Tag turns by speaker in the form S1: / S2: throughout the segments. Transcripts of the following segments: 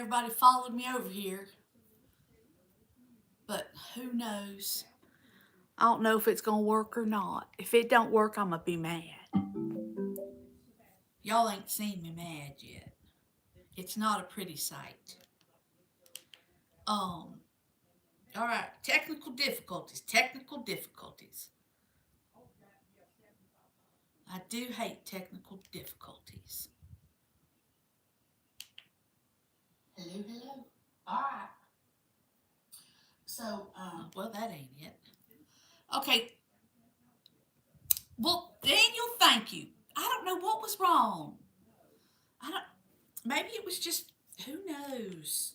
S1: Everybody followed me over here, but who knows? I don't know if it's gonna work or not. If it don't work, I'm gonna be mad. Y'all ain't seen me mad yet. It's not a pretty sight. Um, all right, technical difficulties. Technical difficulties. I do hate technical difficulties. Hello, hello. All right. So, well, that ain't it. Okay. Well, Daniel, thank you. I don't know what was wrong. I don't. Maybe it was just. Who knows?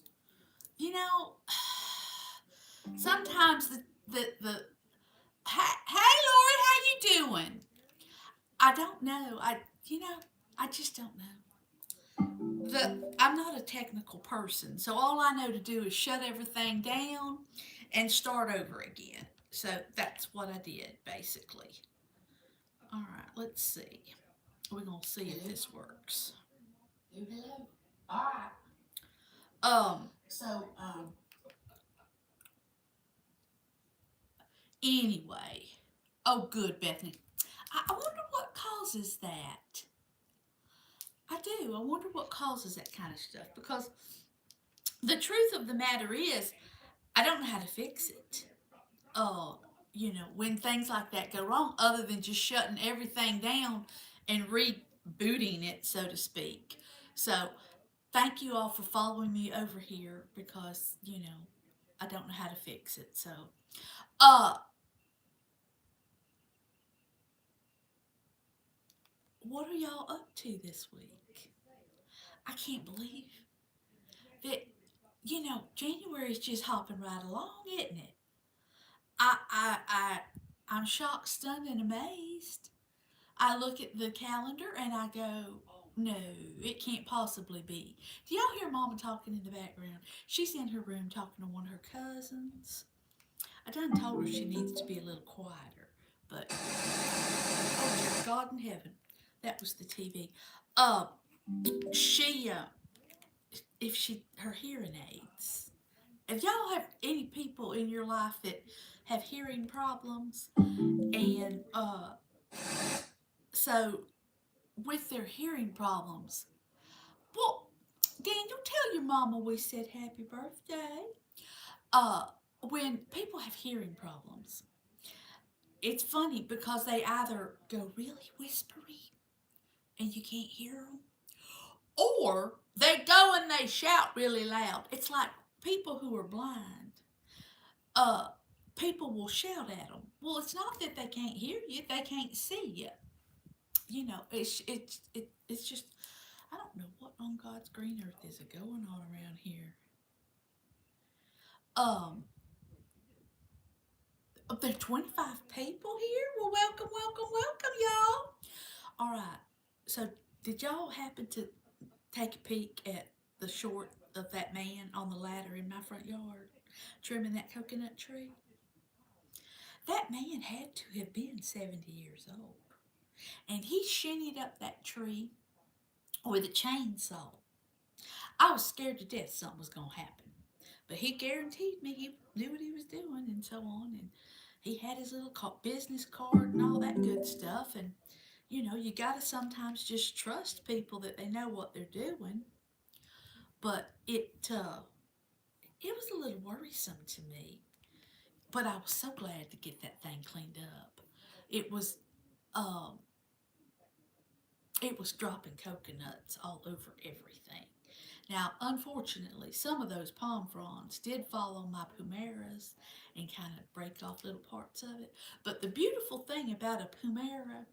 S1: You know. Sometimes the. Hey, Lori, how you doing? I don't know. I just don't know. I'm not a technical person, so all I know to do is shut everything down and start over again. So that's what I did basically. All right, let's see. We're gonna see if this works. Hello. All right. So anyway. Oh, good, Bethany. I wonder what causes that. I do. I wonder what causes that kind of stuff because the truth of the matter is, I don't know how to fix it. Uh, when things like that go wrong, other than just shutting everything down and rebooting it, so to speak. So, thank you all for following me over here because, I don't know how to fix it. So, uh, what are y'all up to this week? I can't believe that, January is just hopping right along, isn't it? I, I, I, I'm shocked, stunned, and amazed. I look at the calendar and I go, no, it can't possibly be. Do y'all hear Mama talking in the background? She's in her room talking to one of her cousins. I done told her she needs to be a little quieter, but oh dear God in heaven, that was the TV. Uh, she if she her hearing aids. If y'all have any people in your life that have hearing problems, and so with their hearing problems, well, Daniel, tell your mama we said happy birthday. Uh, when people have hearing problems, it's funny because they either go really whispery and you can't hear them, or they go and they shout really loud. It's like people who are blind. Uh, People will shout at them. Well, it's not that they can't hear you; they can't see you. It's just I don't know what on God's green earth is going on around here. Um, there are 25 people here. Well, welcome, welcome, welcome, y'all. All right. So, did y'all happen to take a peek at the short of that man on the ladder in my front yard trimming that coconut tree? That man had to have been 70 years old. And he shinnied up that tree with a chainsaw. I was scared to death something was going to happen. But he guaranteed me he knew what he was doing and so on. And he had his little business card and all that good stuff. And, you got to sometimes just trust people that they know what they're doing. But it was a little worrisome to me. But I was so glad to get that thing cleaned up. It was um, it was dropping coconuts all over everything. Now, unfortunately, some of those palm fronds did fall on my pumaras and kind of break off little parts of it. But the beautiful thing about a pumara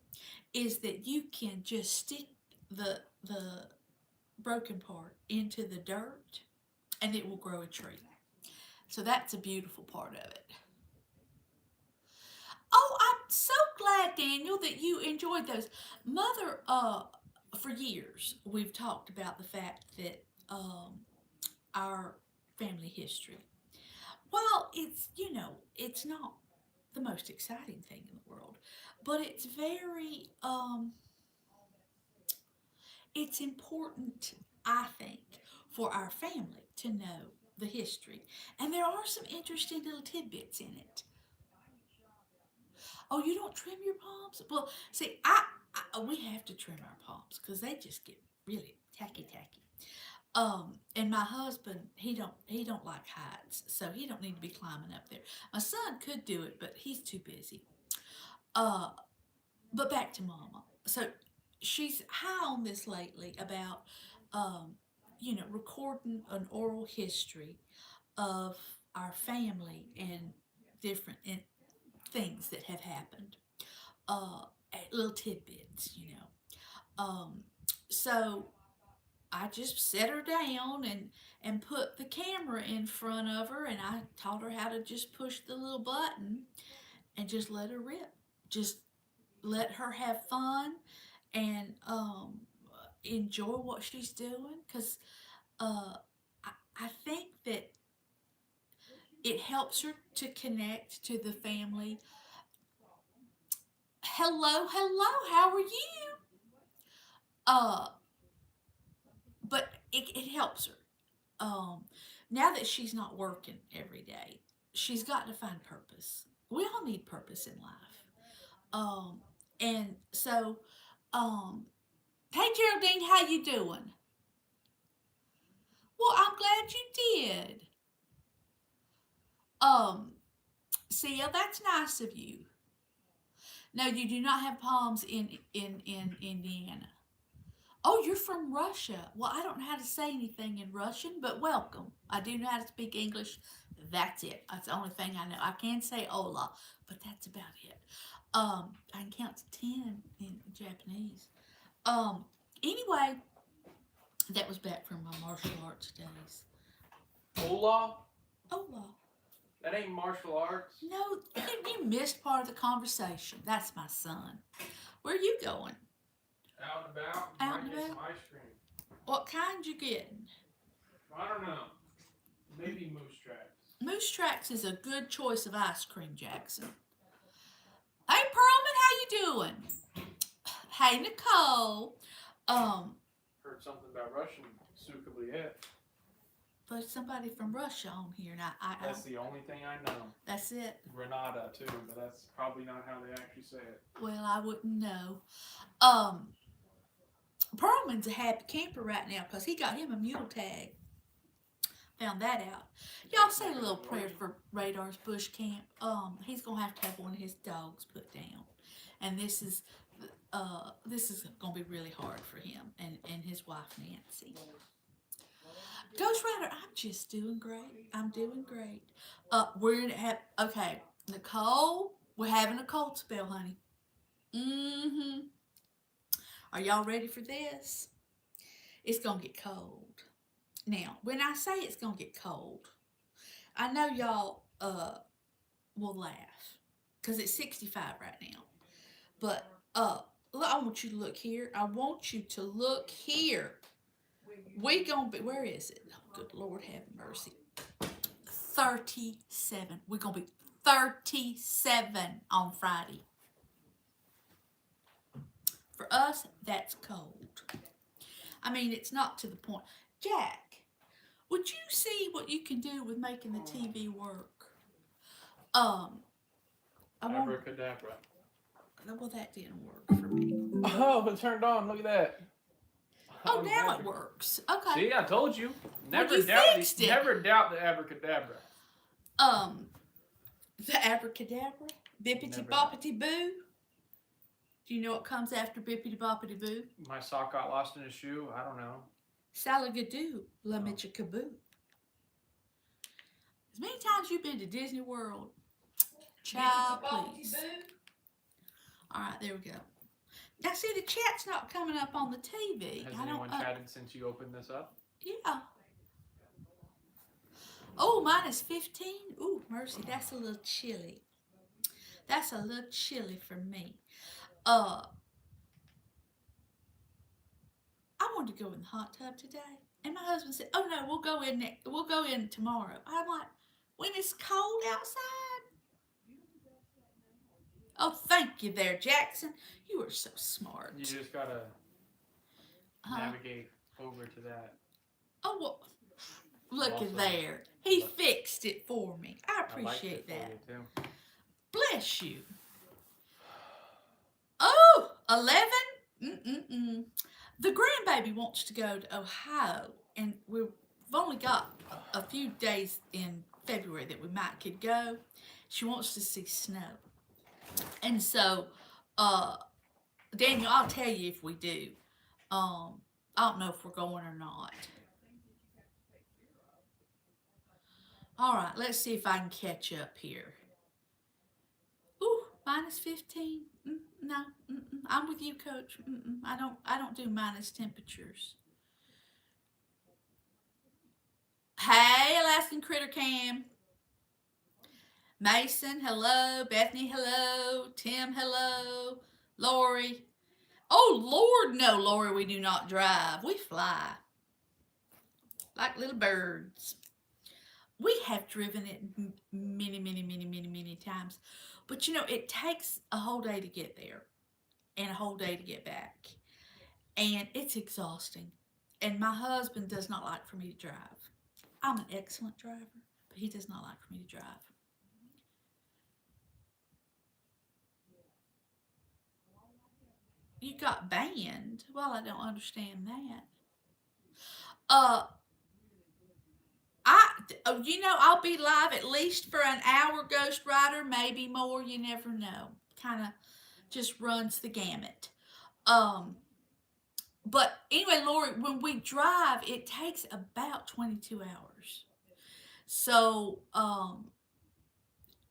S1: is that you can just stick the broken part into the dirt and it will grow a tree. So that's a beautiful part of it. Oh, I'm so glad, Daniel, that you enjoyed those. Mother, for years, we've talked about the fact that our family history, well, it's not the most exciting thing in the world, but it's important, I think, for our family to know the history. And there are some interesting little tidbits in it. Oh, you don't trim your palms? Well, see, we have to trim our palms because they just get really tacky. And my husband, he don't like heights, so he don't need to be climbing up there. My son could do it, but he's too busy. Uh, but back to Mama. So she's high on this lately about, um, recording an oral history of our family and different things that have happened. Uh, Little tidbits. Um, so I just set her down and put the camera in front of her, and I taught her how to just push the little button and just let her rip. Just let her have fun and enjoy what she's doing, because uh, I think that it helps her to connect to the family. Hello, hello, how are you? Uh, but it helps her. Um, Now that she's not working every day, she's got to find purpose. We all need purpose in life. Um, and so, um, hey Geraldine, how you doing? Well, I'm glad you did. Um, Sia, that's nice of you. No, you do not have palms in Indiana. Oh, you're from Russia. Well, I don't know how to say anything in Russian, but welcome. I do know how to speak English. That's it. That's the only thing I know. I can say hola, but that's about it. I can count to 10 in Japanese. Um, Anyway, that was back from my martial arts days.
S2: Hola?
S1: Hola.
S2: That ain't martial arts.
S1: No, you missed part of the conversation. That's my son. Where are you going?
S2: Out and about.
S1: Out
S2: Might
S1: and
S2: get some
S1: about?
S2: ice cream.
S1: What kind you getting?
S2: I don't know. Maybe moose tracks.
S1: Moose Tracks is a good choice of ice cream, Jackson. Hey, Pearlman, how you doing? Hey, Nicole. Um,
S2: Heard something about Russian Sukabliet.
S1: there's somebody from Russia on here, and
S2: That's the only thing I know.
S1: that's it.
S2: Grenada too, but that's probably not how they actually say it.
S1: Well, I wouldn't know. Um, Pearlman's a happy camper right now because he got him a mule tag. Found that out. Y'all say a little prayer for Radar's bush camp. He's gonna have to have one of his dogs put down, and this is gonna be really hard for him and his wife Nancy. Ghost Rider, I'm just doing great. I'm doing great. We're gonna have okay, Nicole. We're having a cold spell, honey. Mm-hmm. Are y'all ready for this? It's gonna get cold. Now, when I say it's gonna get cold, I know y'all will laugh because it's 65 right now. But I want you to look here. I want you to look here. We gonna be. Where is it? Oh, good Lord, have mercy. 37. We're gonna be 37 on Friday. For us, that's cold. I mean, it's not to the point. Jack, would you see what you can do with making the TV work? Um, I want.
S2: Abracadabra.
S1: Well, that didn't work for me.
S2: Oh, it turned on. Look at that.
S1: Oh, now it works. Okay.
S2: See, I told you.
S1: Well,
S2: Never
S1: you
S2: doubt
S1: fixed
S2: the
S1: it.
S2: never doubt the abracadabra.
S1: Um, the abracadabra, bippity
S2: Never.
S1: boppity boo. Do you know what comes after bippity boppity boo?
S2: My sock got lost in a shoe. I don't know.
S1: Salagadoo, la mitchakaboo. As many times you've been to Disney World, child, please. All right, there we go. Now, see, the chat's not coming up on the TV.
S2: Has
S1: I
S2: anyone
S1: don't.
S2: chatted since you opened this up?
S1: Yeah. Oh, mine is 15. Ooh, mercy, that's a little chilly. That's a little chilly for me. I wanted to go in the hot tub today, and my husband said, "Oh no, we'll go in tomorrow." I'm like, "When it's cold outside." Oh, thank you there, Jackson. You are so smart.
S2: You just gotta
S1: Huh?
S2: navigate over to that.
S1: Oh, well, look at
S3: Also,
S1: there. He
S3: but
S1: fixed it for me. I
S3: I liked it
S1: appreciate
S3: for you
S1: that.
S3: too.
S1: Bless you. Oh, 11? Mm-mm-mm. The grandbaby wants to go to Ohio, and we've only got a few days in February that we might could go. She wants to see snow. And so, uh, Daniel, I'll tell you if we do. Um, I don't know if we're going or not. All right, let's see if I can catch up here. Ooh, minus 15. No, I'm with you, Coach. I don't do minus temperatures. Hey, Alaskan Critter Cam. Mason, hello. Bethany, hello. Tim, hello. Lori. Oh, Lord, no, Lori, we do not drive. We fly like little birds. We have driven it many times. But you know, it takes a whole day to get there and a whole day to get back. And it's exhausting. And my husband does not like for me to drive. I'm an excellent driver, but he does not like for me to drive. You got banned? Well, I don't understand that. Uh, I'll be live at least for an hour, Ghost Rider, maybe more. You never know. Kind of just runs the gamut. Um, but anyway, Lori, when we drive, it takes about 22 hours. So,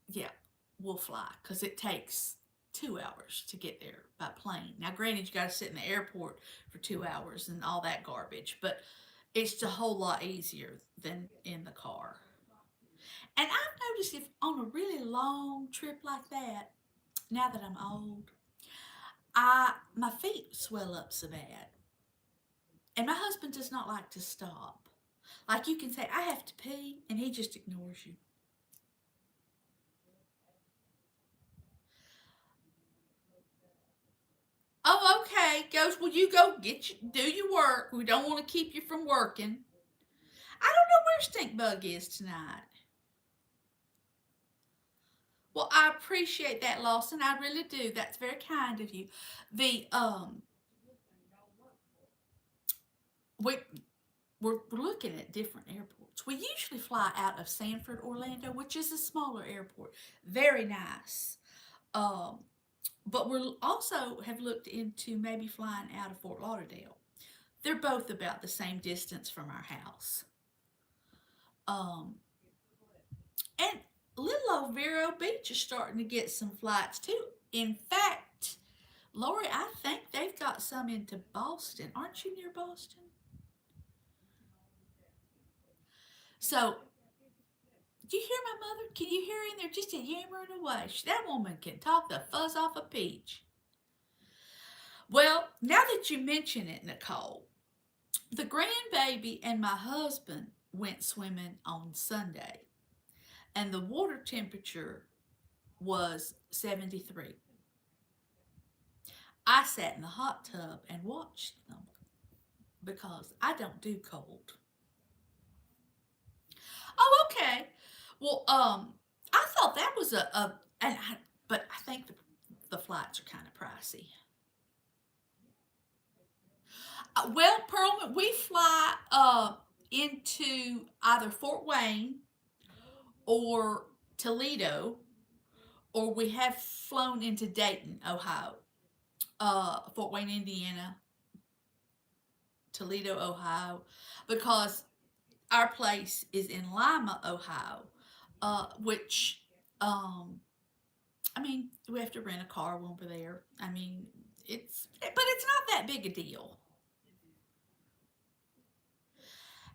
S1: yeah, we'll fly because it takes 2 hours to get there by plane. Now, granted, you got to sit in the airport for 2 hours and all that garbage, but it's a whole lot easier than in the car. And I've noticed if on a really long trip like that, now that I'm old, I my feet swell up so bad. And my husband does not like to stop. Like you can say, I have to pee, and he just ignores you. Oh, okay. Goes, well, you go do your work. We don't want to keep you from working. I don't know where Stink Bug is tonight. Well, I appreciate that, Lawson. I really do. That's very kind of you. The we we're looking at different airports. We usually fly out of Sanford, Orlando, which is a smaller airport. Very nice. Um, but we also have looked into maybe flying out of Fort Lauderdale. They're both about the same distance from our house. Um, and little old Vero Beach is starting to get some flights too. In fact, Lori, I think they've got some into Boston. Aren't you near Boston? So, do you hear my mother? Can you hear her in there just a yammering away? That woman can talk the fuzz off a peach. Well, now that you mention it, Nicole, the grandbaby and my husband went swimming on Sunday, and the water temperature was 73. I sat in the hot tub and watched them because I don't do cold. Oh, okay. Well, I thought that was but I think the flights are kind of pricey. Well, Pearlman, we fly into either Fort Wayne or Toledo, or we have flown into Dayton, Ohio, Fort Wayne, Indiana, Toledo, Ohio, because our place is in Lima, Ohio, which, I mean, we have to rent a car when we're there. I mean, but it's not that big a deal.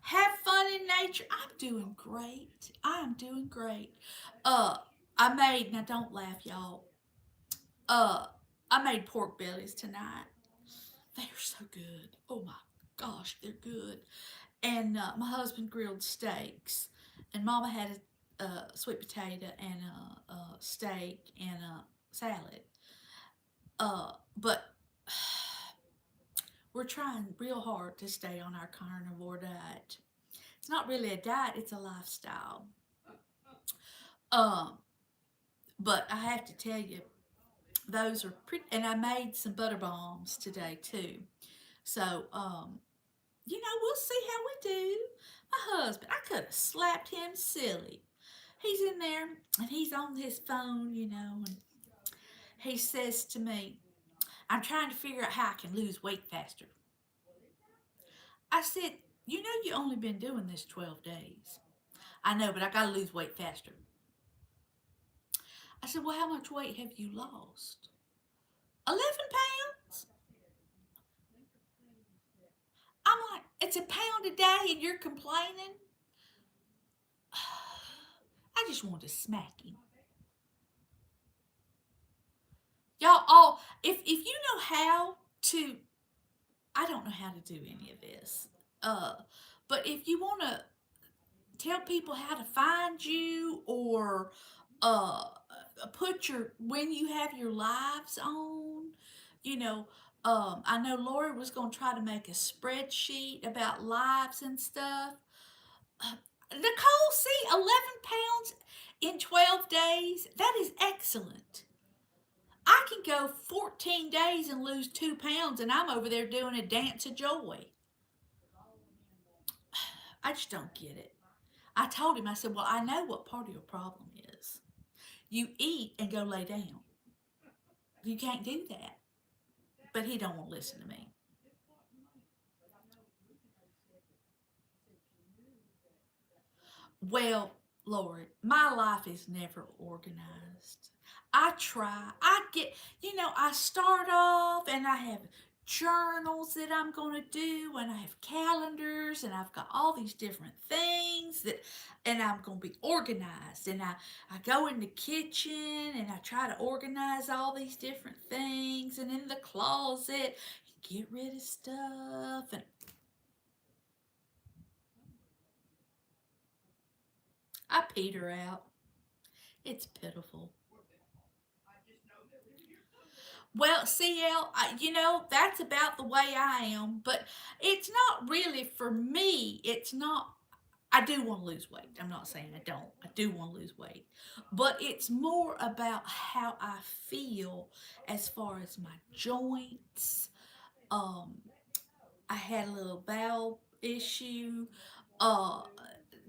S1: Have fun in nature. I'm doing great. I am doing great. Uh, now don't laugh, y'all. Uh, I made pork bellies tonight. They're so good. Oh my gosh, they're good. And my husband grilled steaks, and Mama had a sweet potato and a steak and a salad. But we're trying real hard to stay on our carnivore diet. It's not really a diet, it's a lifestyle. Um, but I have to tell you, those are pretty, and I made some butter bombs today too. So, we'll see how we do. My husband, I could have slapped him silly. He's in there and he's on his phone, and he says to me, I'm trying to figure out how I can lose weight faster. I said, you only been doing this 12 days. I know, but I got to lose weight faster. I said, well, how much weight have you lost? 11 pounds? I'm like, it's a pound a day and you're complaining? I just wanted to smack him. Y'all all, if you know how to, I don't know how to do any of this. But if you want to tell people how to find you or uh put your when you have your lives on, you know, I know Lori was going to try to make a spreadsheet about lives and stuff. Nicole, see, 11 pounds in 12 days, that is excellent. I can go 14 days and lose 2 pounds, and I'm over there doing a dance of joy. I just don't get it. I told him, I said, well, I know what part of your problem is. You eat and go lay down. You can't do that. But he don't want to listen to me. Well, Lord, my life is never organized. I try. I start off and I have journals that I'm going to do and I have calendars and I've got all these different things and I'm going to be organized and I go in the kitchen and I try to organize all these different things and in the closet get rid of stuff and I peter out. It's pitiful. Well, CL, that's about the way I am, but it's not really for me. It's not, I do want to lose weight. I'm not saying I don't. I do want to lose weight. But it's more about how I feel as far as my joints. Um, I had a little bowel issue, uh,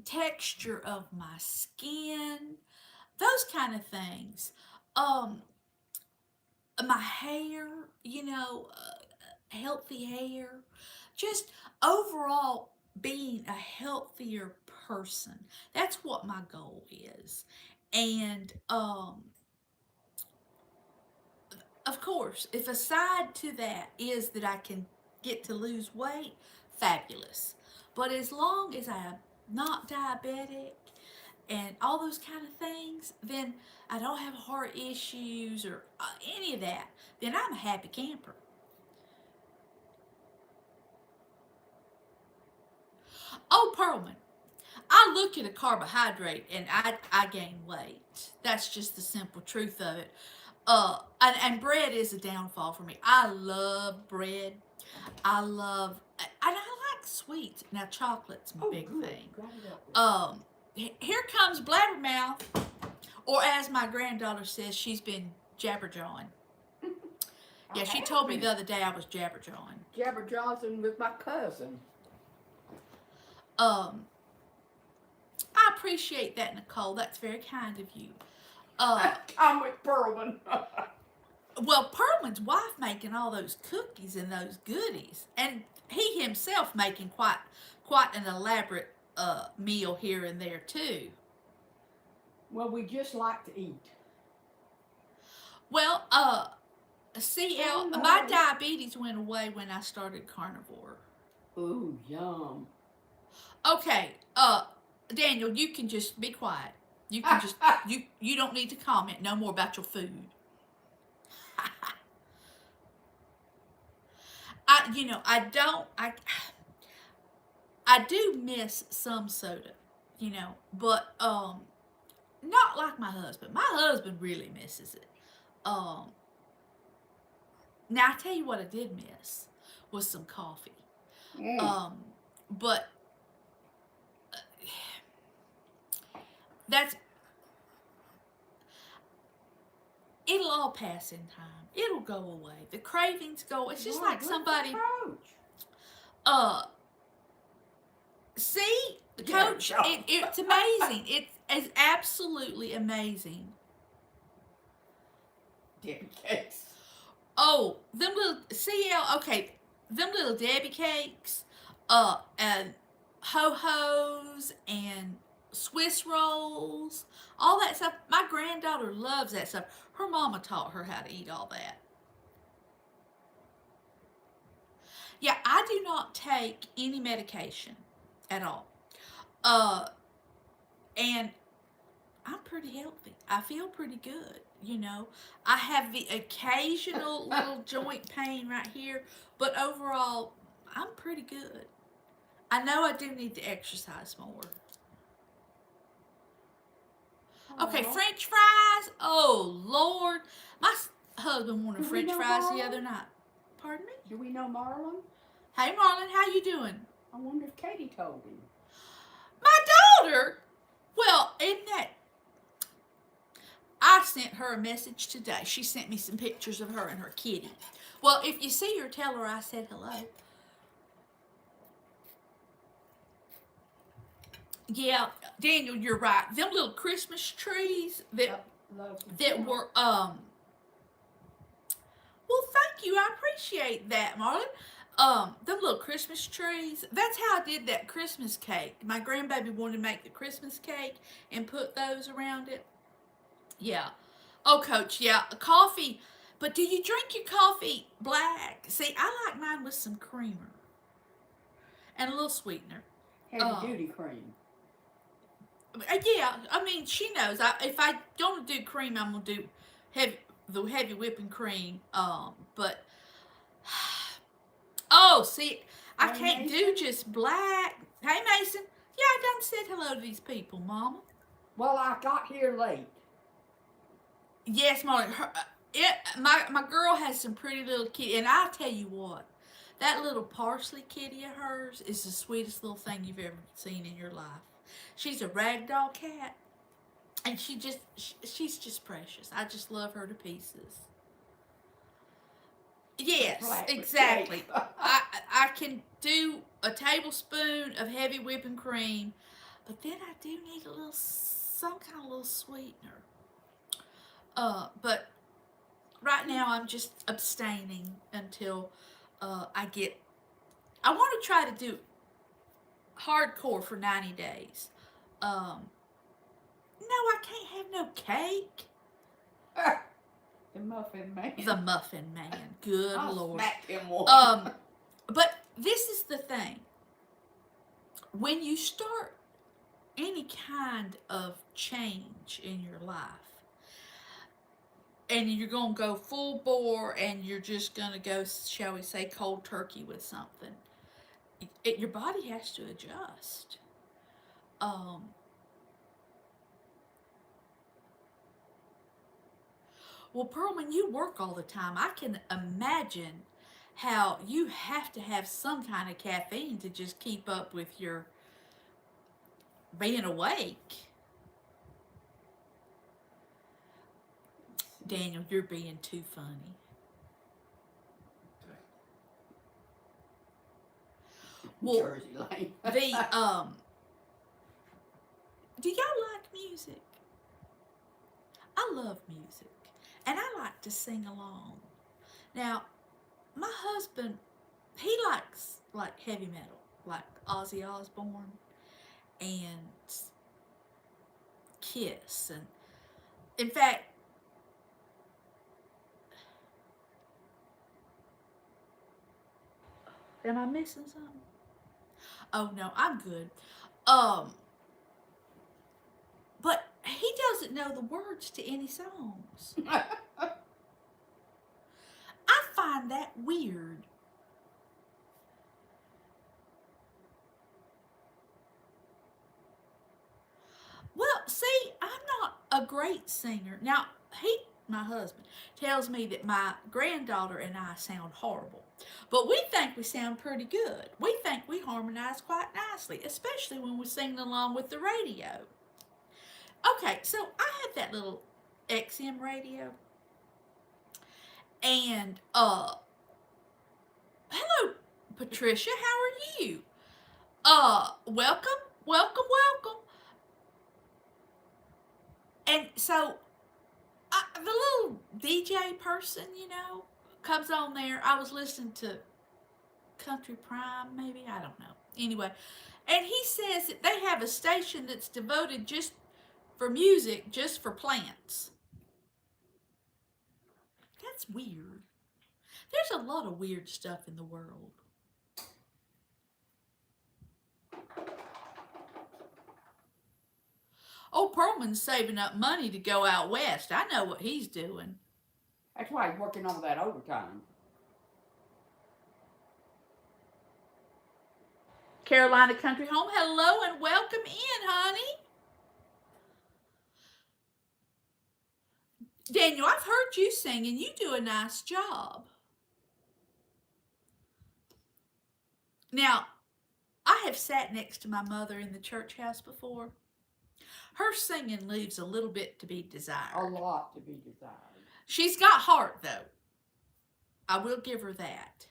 S1: texture of my skin, those kind of things. Um, my hair, healthy hair, just overall being a healthier person. That's what my goal is. And of course, if a side to that is that I can get to lose weight, fabulous. But as long as I'm not diabetic and all those kind of things, then I don't have heart issues or any of that, then I'm a happy camper. Oh, Perlman, I look at a carbohydrate and I gain weight. That's just the simple truth of it. And bread is a downfall for me. I love bread. And I like sweets. Now, chocolate's my big thing. Here comes Blabbermouth, or as my granddaughter says, she's been jabberjawing. Yeah, she told me the other day I was jabberjawing.
S3: Jabberjawing with my cousin.
S1: I appreciate that, Nicole. That's very kind of you.
S3: I'm with Perlman.
S1: Well, Perlman's wife making all those cookies and those goodies, and he himself making quite an elaborate meal here and there too.
S3: Well, we just like to eat.
S1: Well, CL, my diabetes went away when I started carnivore.
S3: Ooh, yum.
S1: Okay, Daniel, you can just be quiet. You can just you don't need to comment no more about your food. I do miss some soda, but not like my husband. My husband really misses it. Um, Now I tell you what I did miss was some coffee.
S3: Mm.
S1: But that's it'll all pass in time. It'll go away. The cravings go. It's just
S3: Wow,
S1: like
S3: good
S1: somebody.
S3: approach.
S1: Uh, see,
S3: Yeah,
S1: Coach,
S3: yeah.
S1: it's amazing. It's absolutely amazing.
S3: Debbie cakes.
S1: Oh, them little CL. Okay, them little Debbie cakes. And ho hos and Swiss rolls, all that stuff. My granddaughter loves that stuff. Her mama taught her how to eat all that. Yeah, I do not take any medication at all. Uh, and I'm pretty healthy. I feel pretty good. I have the occasional little joint pain right here, but overall, I'm pretty good. I know I do need to exercise more. Okay,
S3: Aw.
S1: French fries. Oh Lord, my husband wanted
S3: Do we
S1: French
S3: know
S1: fries the
S3: Marlon?
S1: other night. Pardon me?
S3: Do we know Marlon?
S1: Hey Marlon, how you doing?
S3: I wonder if Katie told him.
S1: My daughter. Well, isn't that? I sent her a message today. She sent me some pictures of her and her kitty. Well, if you see her, tell her I said hello. Yeah, Daniel, you're right. Them little Christmas trees
S3: Yep, love to
S1: that
S3: see
S1: were well, thank you. I appreciate that, Marlon. Them little Christmas trees. That's how I did that Christmas cake. My grandbaby wanted to make the Christmas cake and put those around it. Yeah. Oh, Coach, yeah, coffee. But do you drink your coffee black? See, I like mine with some creamer and a little sweetener.
S3: heavy duty cream.
S1: Yeah, I mean, she knows. If I don't do cream, I'm gonna do the heavy whipping cream. But oh, see, I
S3: Hey,
S1: can't do
S3: Mason?
S1: just black. Hey, Mason. Yeah, I done said hello to these people, Mama.
S3: Well, I got here late.
S1: Yes, Molly. My girl has some pretty little kitty, and I tell you what, that little parsley kitty of hers is the sweetest little thing you've ever seen in your life. She's a ragdoll cat, and she's just precious. I just love her to pieces. Yes,
S3: Black with
S1: exactly.
S3: cake.
S1: I can do a tablespoon of heavy whipping cream, but then I do need some kind of little sweetener. But right now I'm just abstaining until I get. I want to try to do hardcore for 90 days. No, I can't have no cake.
S3: The muffin man.
S1: The muffin man. Good
S3: I'll
S1: Lord.
S3: smack him one.
S1: But this is the thing. When you start any kind of change in your life, and you're going to go full bore and you're just going to go, shall we say, cold turkey with something, your body has to adjust. Well, Pearlman, you work all the time. I can imagine how you have to have some kind of caffeine to just keep up with your being awake. Daniel, you're being too funny. Well,
S3: Jersey Lane.
S1: Do y'all like music? I love music, and I like to sing along. Now, my husband, he likes like heavy metal, like Ozzy Osbourne and Kiss, and in fact, am I missing something? Oh no, I'm good. But he doesn't know the words to any songs. I find that weird. Well, see, I'm not a great singer. Now, my husband, tells me that my granddaughter and I sound horrible. But we think we sound pretty good. We think we harmonize quite nicely, especially when we're singing along with the radio. Okay, so I had that little XM radio, and hello, Patricia, how are you? Welcome, welcome, welcome. And so the little DJ person, comes on there. I was listening to Country Prime, maybe, I don't know. Anyway, and he says that they have a station that's devoted just for music, just for plants. That's weird. There's a lot of weird stuff in the world. Oh, Perlman's saving up money to go out west. I know what he's doing.
S3: That's why he's working on that overtime.
S1: Carolina Country Home, hello and welcome in, honey. Daniel, I've heard you sing and you do a nice job. Now, I have sat next to my mother in the church house before. Her singing leaves a little bit to be desired.
S3: A lot to be desired.
S1: She's got heart, though. I will give her that.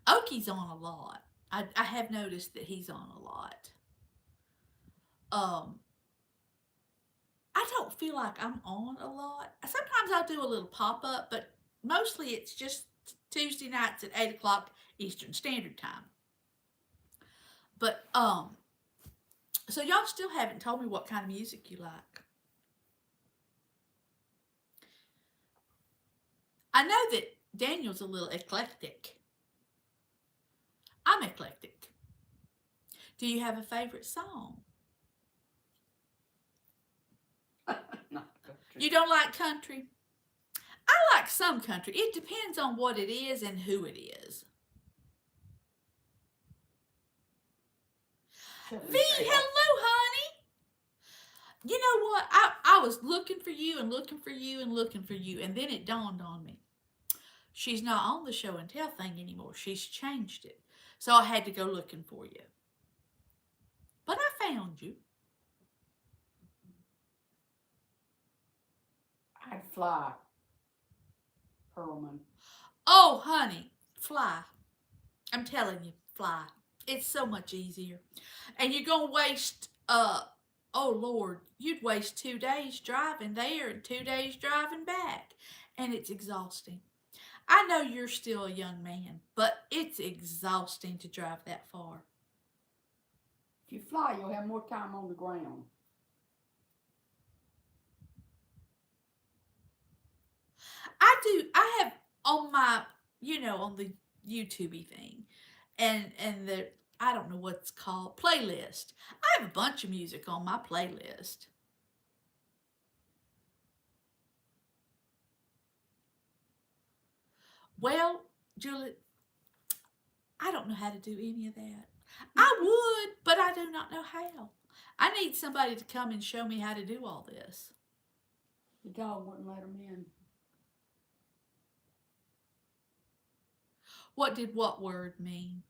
S1: Oakie's on a lot. I have noticed that he's on a lot. I don't feel like I'm on a lot. Sometimes I'll do a little pop-up, but mostly it's just Tuesday nights at 8 o'clock Eastern Standard Time. But, so y'all still haven't told me what kind of music you like. I know that Daniel's a little eclectic. I'm eclectic. Do you have a favorite song? You don't like country? I like some country. It depends on what it is and who it is. V, hello, honey. You know what? I was looking for you and looking for you and looking for you, and then it dawned on me. She's not on the show and tell thing anymore. She's changed it. So I had to go looking for you. But I found you.
S3: I'd fly. Perlman.
S1: Oh, honey, fly. I'm telling you, fly. It's so much easier. And you're going to waste, oh Lord, you'd waste 2 days driving there and 2 days driving back. And it's exhausting. I know you're still a young man, but it's exhausting to drive that far.
S3: If you fly, you'll have more time on the ground.
S1: I have on my, on the YouTube thing, and the, I don't know what's called, playlist. I have a bunch of music on my playlist. Well, Julie, I don't know how to do any of that. I would, but I do not know how. I need somebody to come and show me how to do all this.
S3: The dog wouldn't let him in.
S1: What did what word mean?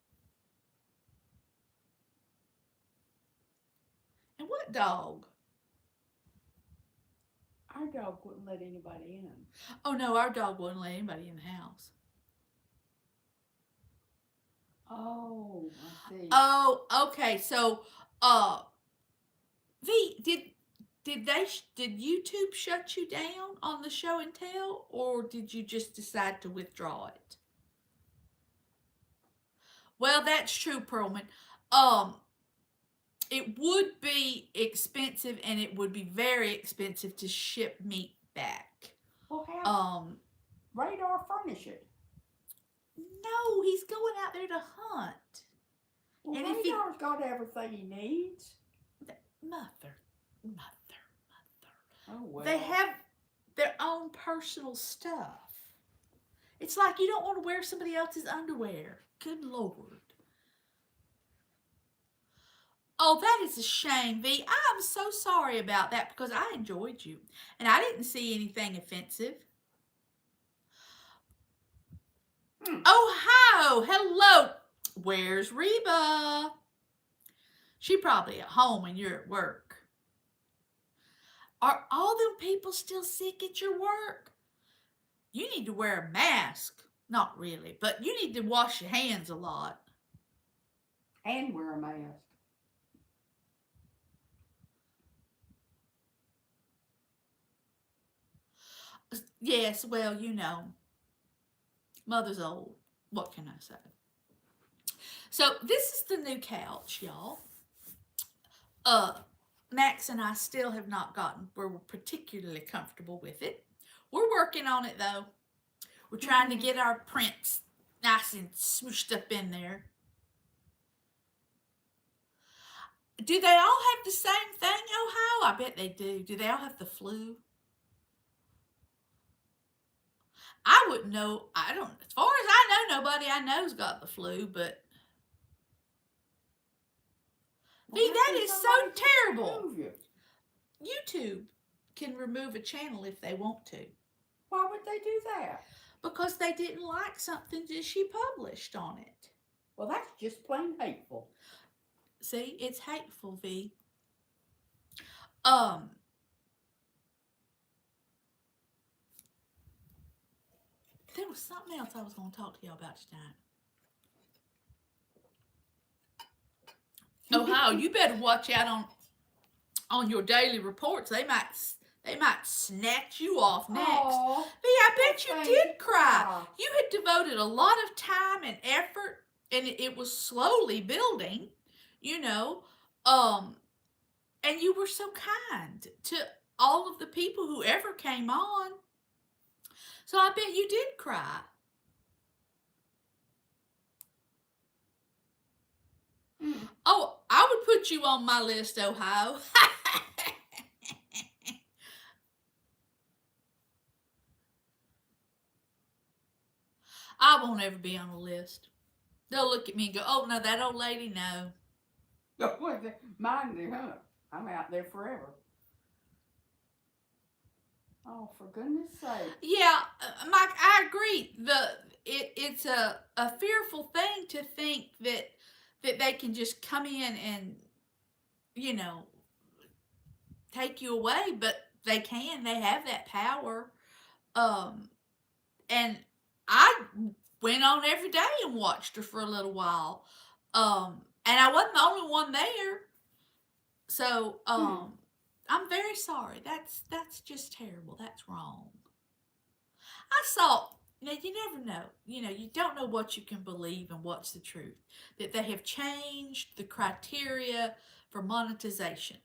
S1: And what dog?
S3: Our dog wouldn't let anybody in.
S1: Oh no, our dog wouldn't let anybody in the house.
S3: Oh, I see.
S1: Oh, okay. So, V, did YouTube shut you down on the show and tell, or did you just decide to withdraw it? Well, that's true, Perlman. It would be expensive, and it would be very expensive to ship meat back.
S3: Well, have Radar furnish it.
S1: No, he's going out there to hunt.
S3: Well,
S1: And if
S3: Radar's got everything he needs.
S1: Mother.
S3: Oh, well.
S1: They have their own personal stuff. It's like you don't want to wear somebody else's underwear. Good Lord. Oh, that is a shame, V. I'm so sorry about that because I enjoyed you. And I didn't see anything offensive. Ohio, hello. Where's Reba? She probably at home and you're at work. Are all them people still sick at your work? You need to wear a mask. Not really, but you need to wash your hands a lot.
S3: And wear a mask.
S1: Yes, well, mother's old. What can I say? So this is the new couch, y'all. Max and I still have not gotten where we're particularly comfortable with it. We're working on it though. We're trying to get our prints nice and smooshed up in there. Do they all have the same thing, Ohio? I bet they do. Do they all have the flu? I wouldn't know. I don't. As far as I know, nobody I know's got the flu. But
S3: Well,
S1: that is so terrible.
S3: remove you?
S1: YouTube can remove a channel if they want to.
S3: Why would they do that?
S1: Because they didn't like something that she published on it.
S3: Well, that's just plain hateful.
S1: See, it's hateful, V. There was something else I was going to talk to y'all about tonight. Ohio, you better watch out on your daily reports. They might snatch you off next.
S3: Aww,
S1: V, I bet you did cry.
S3: cry.
S1: You had devoted a lot of time and effort, and it was slowly building, and you were so kind to all of the people who ever came on. So I bet you did cry. Oh, I would put you on my list, Ohio. I won't ever be on a list. They'll look at me and go, oh, no, that old lady, no.
S3: Mind you, huh? I'm out there forever. Oh, for goodness sake.
S1: Yeah, Mike, I agree. It's a fearful thing to think that they can just come in and, take you away, but they can. They have that power. And I went on every day and watched her for a little while. And I wasn't the only one there. So, I'm very sorry. That's just terrible. That's wrong. I saw, now you never know. You don't know what you can believe and what's the truth. That they have changed the criteria for monetization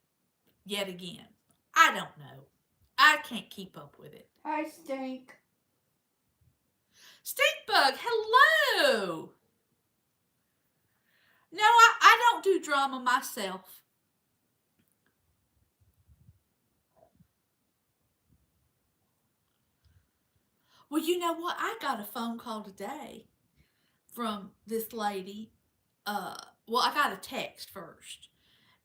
S1: yet again. I don't know. I can't keep up with it.
S3: Hey, Stink.
S1: Stinkbug, hello. No, I don't do drama myself. Well, you know what? I got a phone call today from this lady. Well, I got a text first,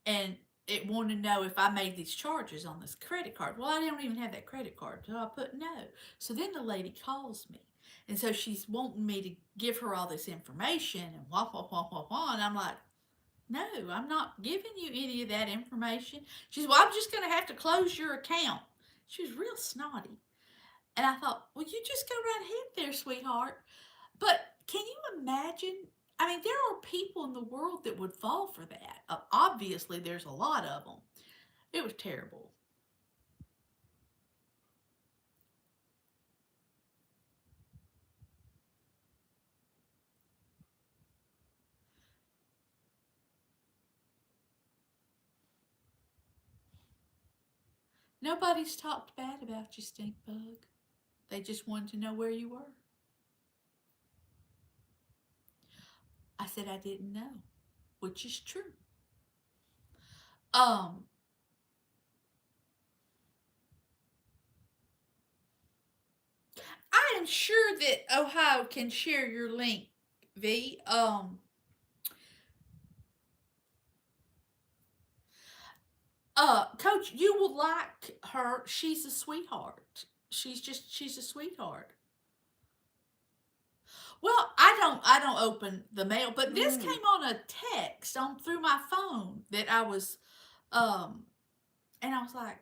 S1: and it wanted to know if I made these charges on this credit card. Well, I don't even have that credit card, so I put no. So then the lady calls me, and so she's wanting me to give her all this information and wah, wah, wah, wah, wah, and I'm like, no, I'm not giving you any of that information. She said, well, I'm just going to have to close your account. She was real snotty. And I thought, well, you just go right ahead there, sweetheart. But can you imagine? I mean, there are people in the world that would fall for that. Obviously, there's a lot of them. It was terrible. Nobody's talked bad about you, Stinkbug. They just wanted to know where you were. I said I didn't know, which is true. I am sure that Ohio can share your link, V. Coach, you will like her. She's a sweetheart. She's a sweetheart. Well, I don't open the mail, but this
S3: Mm.
S1: came on a text on through my phone that I was um and I was like,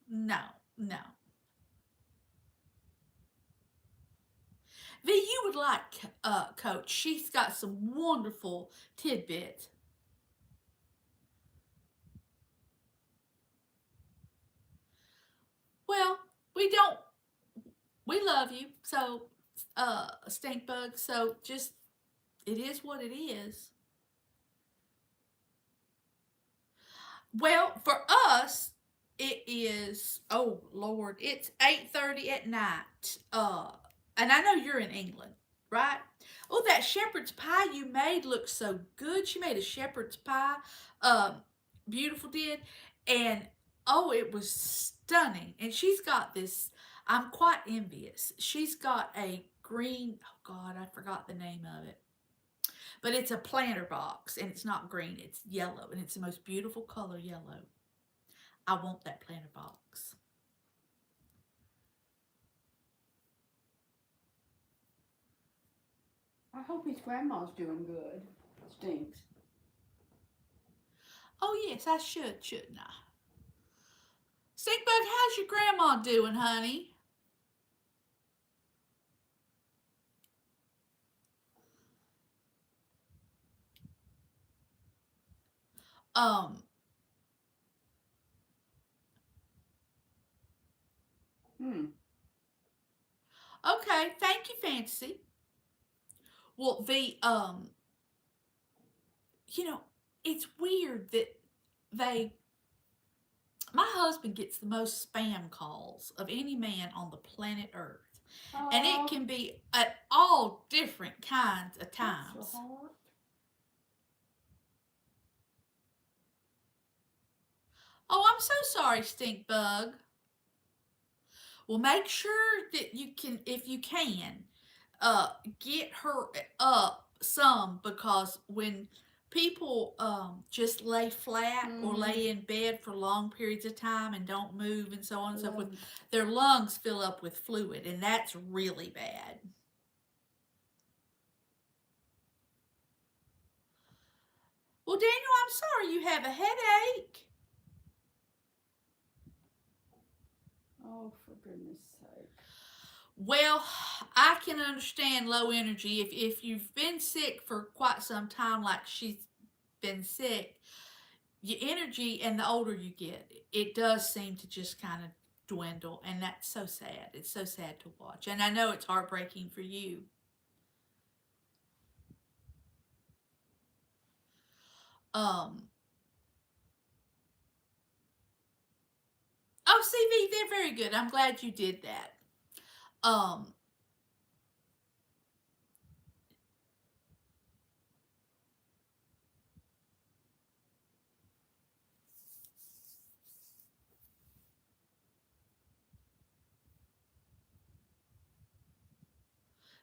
S1: no, no. V, you would like Coach. She's got some wonderful tidbits. Well, we don't we love you, so stink bug, so just it is what it is. Well, for us, it is. Oh Lord, it's 8:30 at night. And I know you're in England, right? Oh, that shepherd's pie you made looks so good. She made a shepherd's pie. Um, beautiful did, and oh, it was stunning. And she's got this. I'm quite envious. She's got a green. Oh God, I forgot the name of it. But it's a planter box, and it's not green. It's yellow, and it's the most beautiful color yellow. I want that planter box.
S3: I hope his grandma's doing good. Stinks.
S1: Oh yes, I should, shouldn't I? Stinkbug, how's your grandma doing, honey? Um,
S3: Hmm.
S1: okay, thank you, Fantasy. Well, you know, it's weird that they my husband gets the most spam calls of any man on the planet Earth. And it
S3: Oh,
S1: can be at all different kinds of
S3: that's so
S1: times.
S3: hard.
S1: Oh, I'm so sorry, Stinkbug. Well, make sure that you can, if you can, get her up some because when people just lay flat or
S3: Mm-hmm.
S1: lay in bed for long periods of time and don't move and so on and so forth,
S3: Lungs.
S1: their lungs fill up with fluid, and that's really bad. Well, Daniel, I'm sorry you have a headache.
S3: Oh, for goodness sake.
S1: Well, I can understand low energy if you've been sick for quite some time, like she's been sick. Your energy, and the older you get, it does seem to just kind of dwindle, and that's so sad. It's so sad to watch, and I know it's heartbreaking for you. Um, oh, CV, they're very good. I'm glad you did that. Um,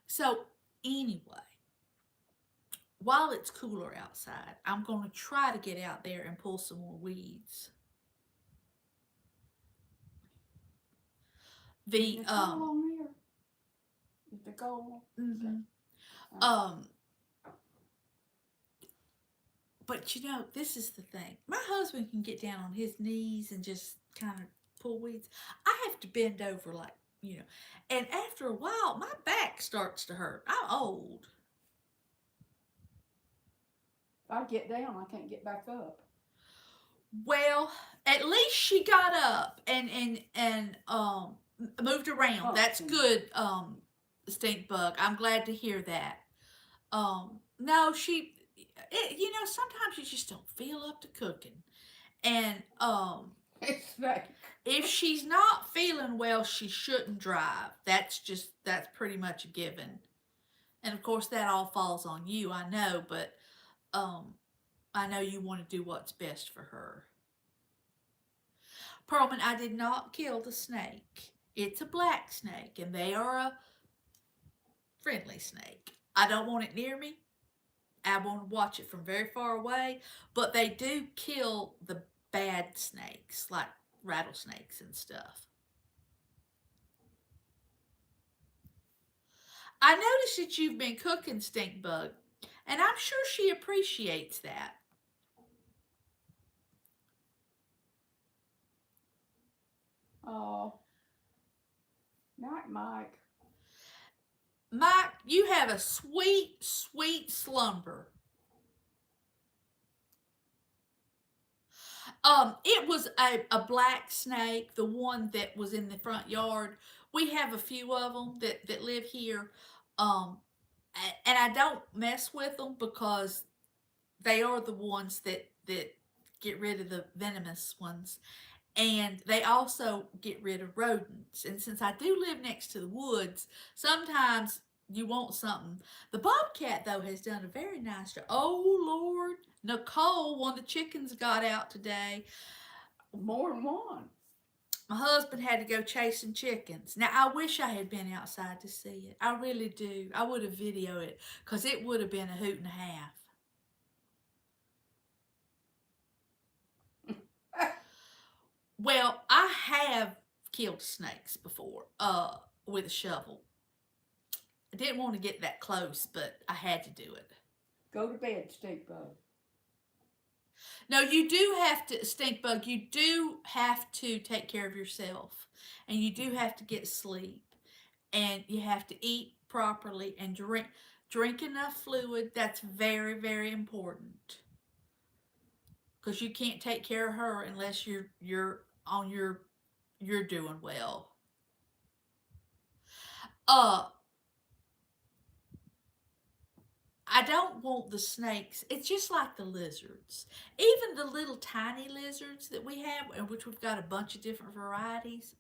S1: so anyway, while it's cooler outside, I'm going to try to get out there and pull some more weeds.
S3: Is
S1: The
S3: Nicole on here? Is Nicole? Okay.
S1: mhm.
S3: Uh,
S1: um But you know, this is the thing. My husband can get down on his knees and just kind of pull weeds. I have to bend over, like, you know. And after a while, my back starts to hurt. I'm old.
S3: if I get down, I can't get back up.
S1: Well, at least she got up and moved around. That's
S3: Function.
S1: good, stink bug. I'm glad to hear that. No, you know, sometimes you just don't feel up to cooking. And
S3: It's like,
S1: if she's not feeling well, she shouldn't drive. That's pretty much a given. And of course that all falls on you, I know, but um I know you want to do what's best for her. Pearlman, I did not kill the snake. It's a black snake, and they are a friendly snake. I don't want it near me. I want to watch it from very far away, but they do kill the bad snakes, like rattlesnakes and stuff. I noticed that you've been cooking, Stink Bug, and I'm sure she appreciates that.
S3: Oh, night, Mike.
S1: Mike, you have a sweet, sweet slumber. It was a black snake, the one that was in the front yard. We have a few of them that live here. Um, and I don't mess with them because they are the ones that get rid of the venomous ones, and they also get rid of rodents. And since I do live next to the woods, sometimes you want something. The bobcat though has done a very nice job. Oh Lord, Nicole, one of the chickens got out today.
S3: More than one.
S1: My husband had to go chasing chickens. Now I wish I had been outside to see it. I really do. I would have videoed it because it would have been a hoot and a half. Well, I have killed snakes before, with a shovel. I didn't want to get that close, but I had to do it.
S3: Go to bed, Stink Bug.
S1: No, you do have to, Stink Bug, you do have to take care of yourself. And you do have to get sleep. And you have to eat properly and drink enough fluid. That's very, very important. Because you can't take care of her unless you're on you're doing well. Uh I don't want the snakes. It's just like the lizards. Even the little tiny lizards that we have, in which we've got a bunch of different varieties.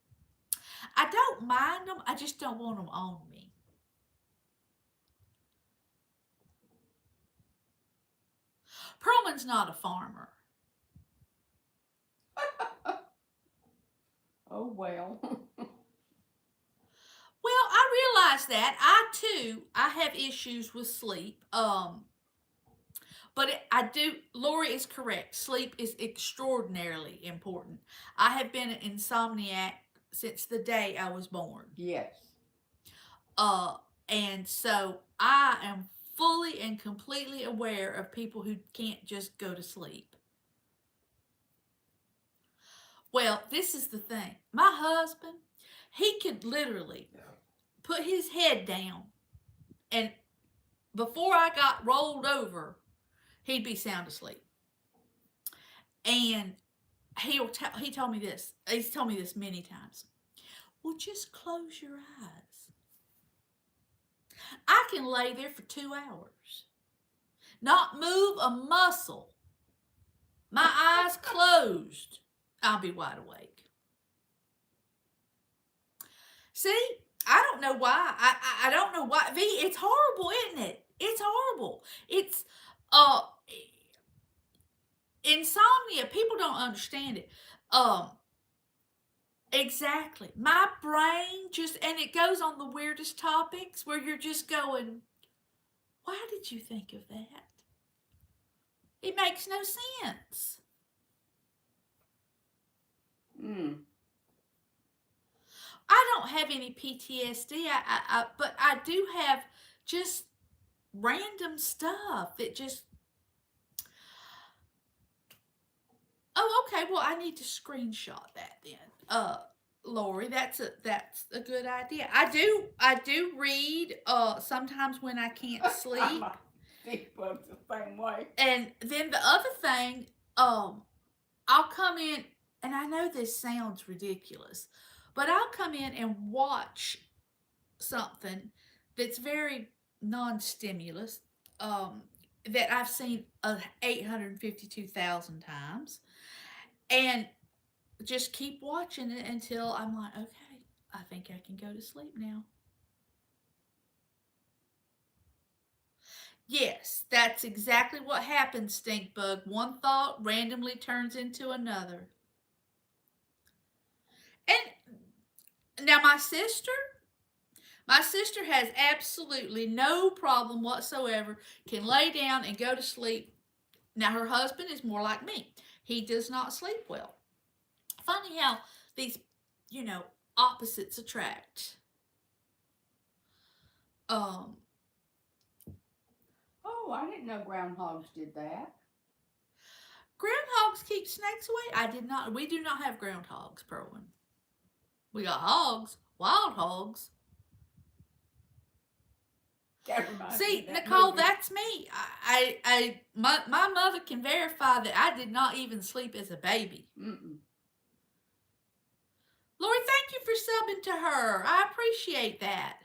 S1: I don't mind them. I just don't want them on me. Perlman's not a farmer.
S3: Oh, well.
S1: Well, I realize that. I have issues with sleep. But I do, Lori is correct. Sleep is extraordinarily important. I have been an insomniac since the day I was born.
S3: Yes.
S1: Uh, and so I am fully and completely aware of people who can't just go to sleep. Well, this is the thing. My husband, he could literally put his head down, and before I got rolled over, he'd be sound asleep. And he told me this. He's told me this many times. Well, just close your eyes. I can lay there for 2 hours, not move a muscle. My eyes closed. I'll be wide awake. See, I don't know why. I don't know why. V, it's horrible, isn't it? It's horrible. It's insomnia. People don't understand it. Exactly. My brain just, and it goes on the weirdest topics where you're just going, why did you think of that? It makes no sense. I don't have any PTSD, but I do have just random stuff that just. Oh, okay. Well, I need to screenshot that then. Lori, that's a good idea. I do read sometimes when I can't sleep.
S3: Stink Bug's the same way.
S1: And then the other thing, I'll come in, and I know this sounds ridiculous, but I'll come in and watch something that's very non-stimulus, that I've seen 852,000 times, and just keep watching it until I'm like, okay, I think I can go to sleep now. Yes, that's exactly what happens, Stink Bug. One thought randomly turns into another. And now my sister has absolutely no problem whatsoever, can lay down and go to sleep. Now her husband is more like me. He does not sleep well. Funny how these, opposites attract. Um,
S3: Oh, I didn't know groundhogs did that.
S1: groundhogs keep snakes away. I did not. We do not have groundhogs, Perlin. We got hogs, wild hogs.
S3: That reminds me
S1: See,
S3: of that
S1: Nicole,
S3: movie.
S1: that's me. My mother can verify that I did not even sleep as a baby.
S3: Mm-mm.
S1: Lori, thank you for subbing to her. I appreciate that.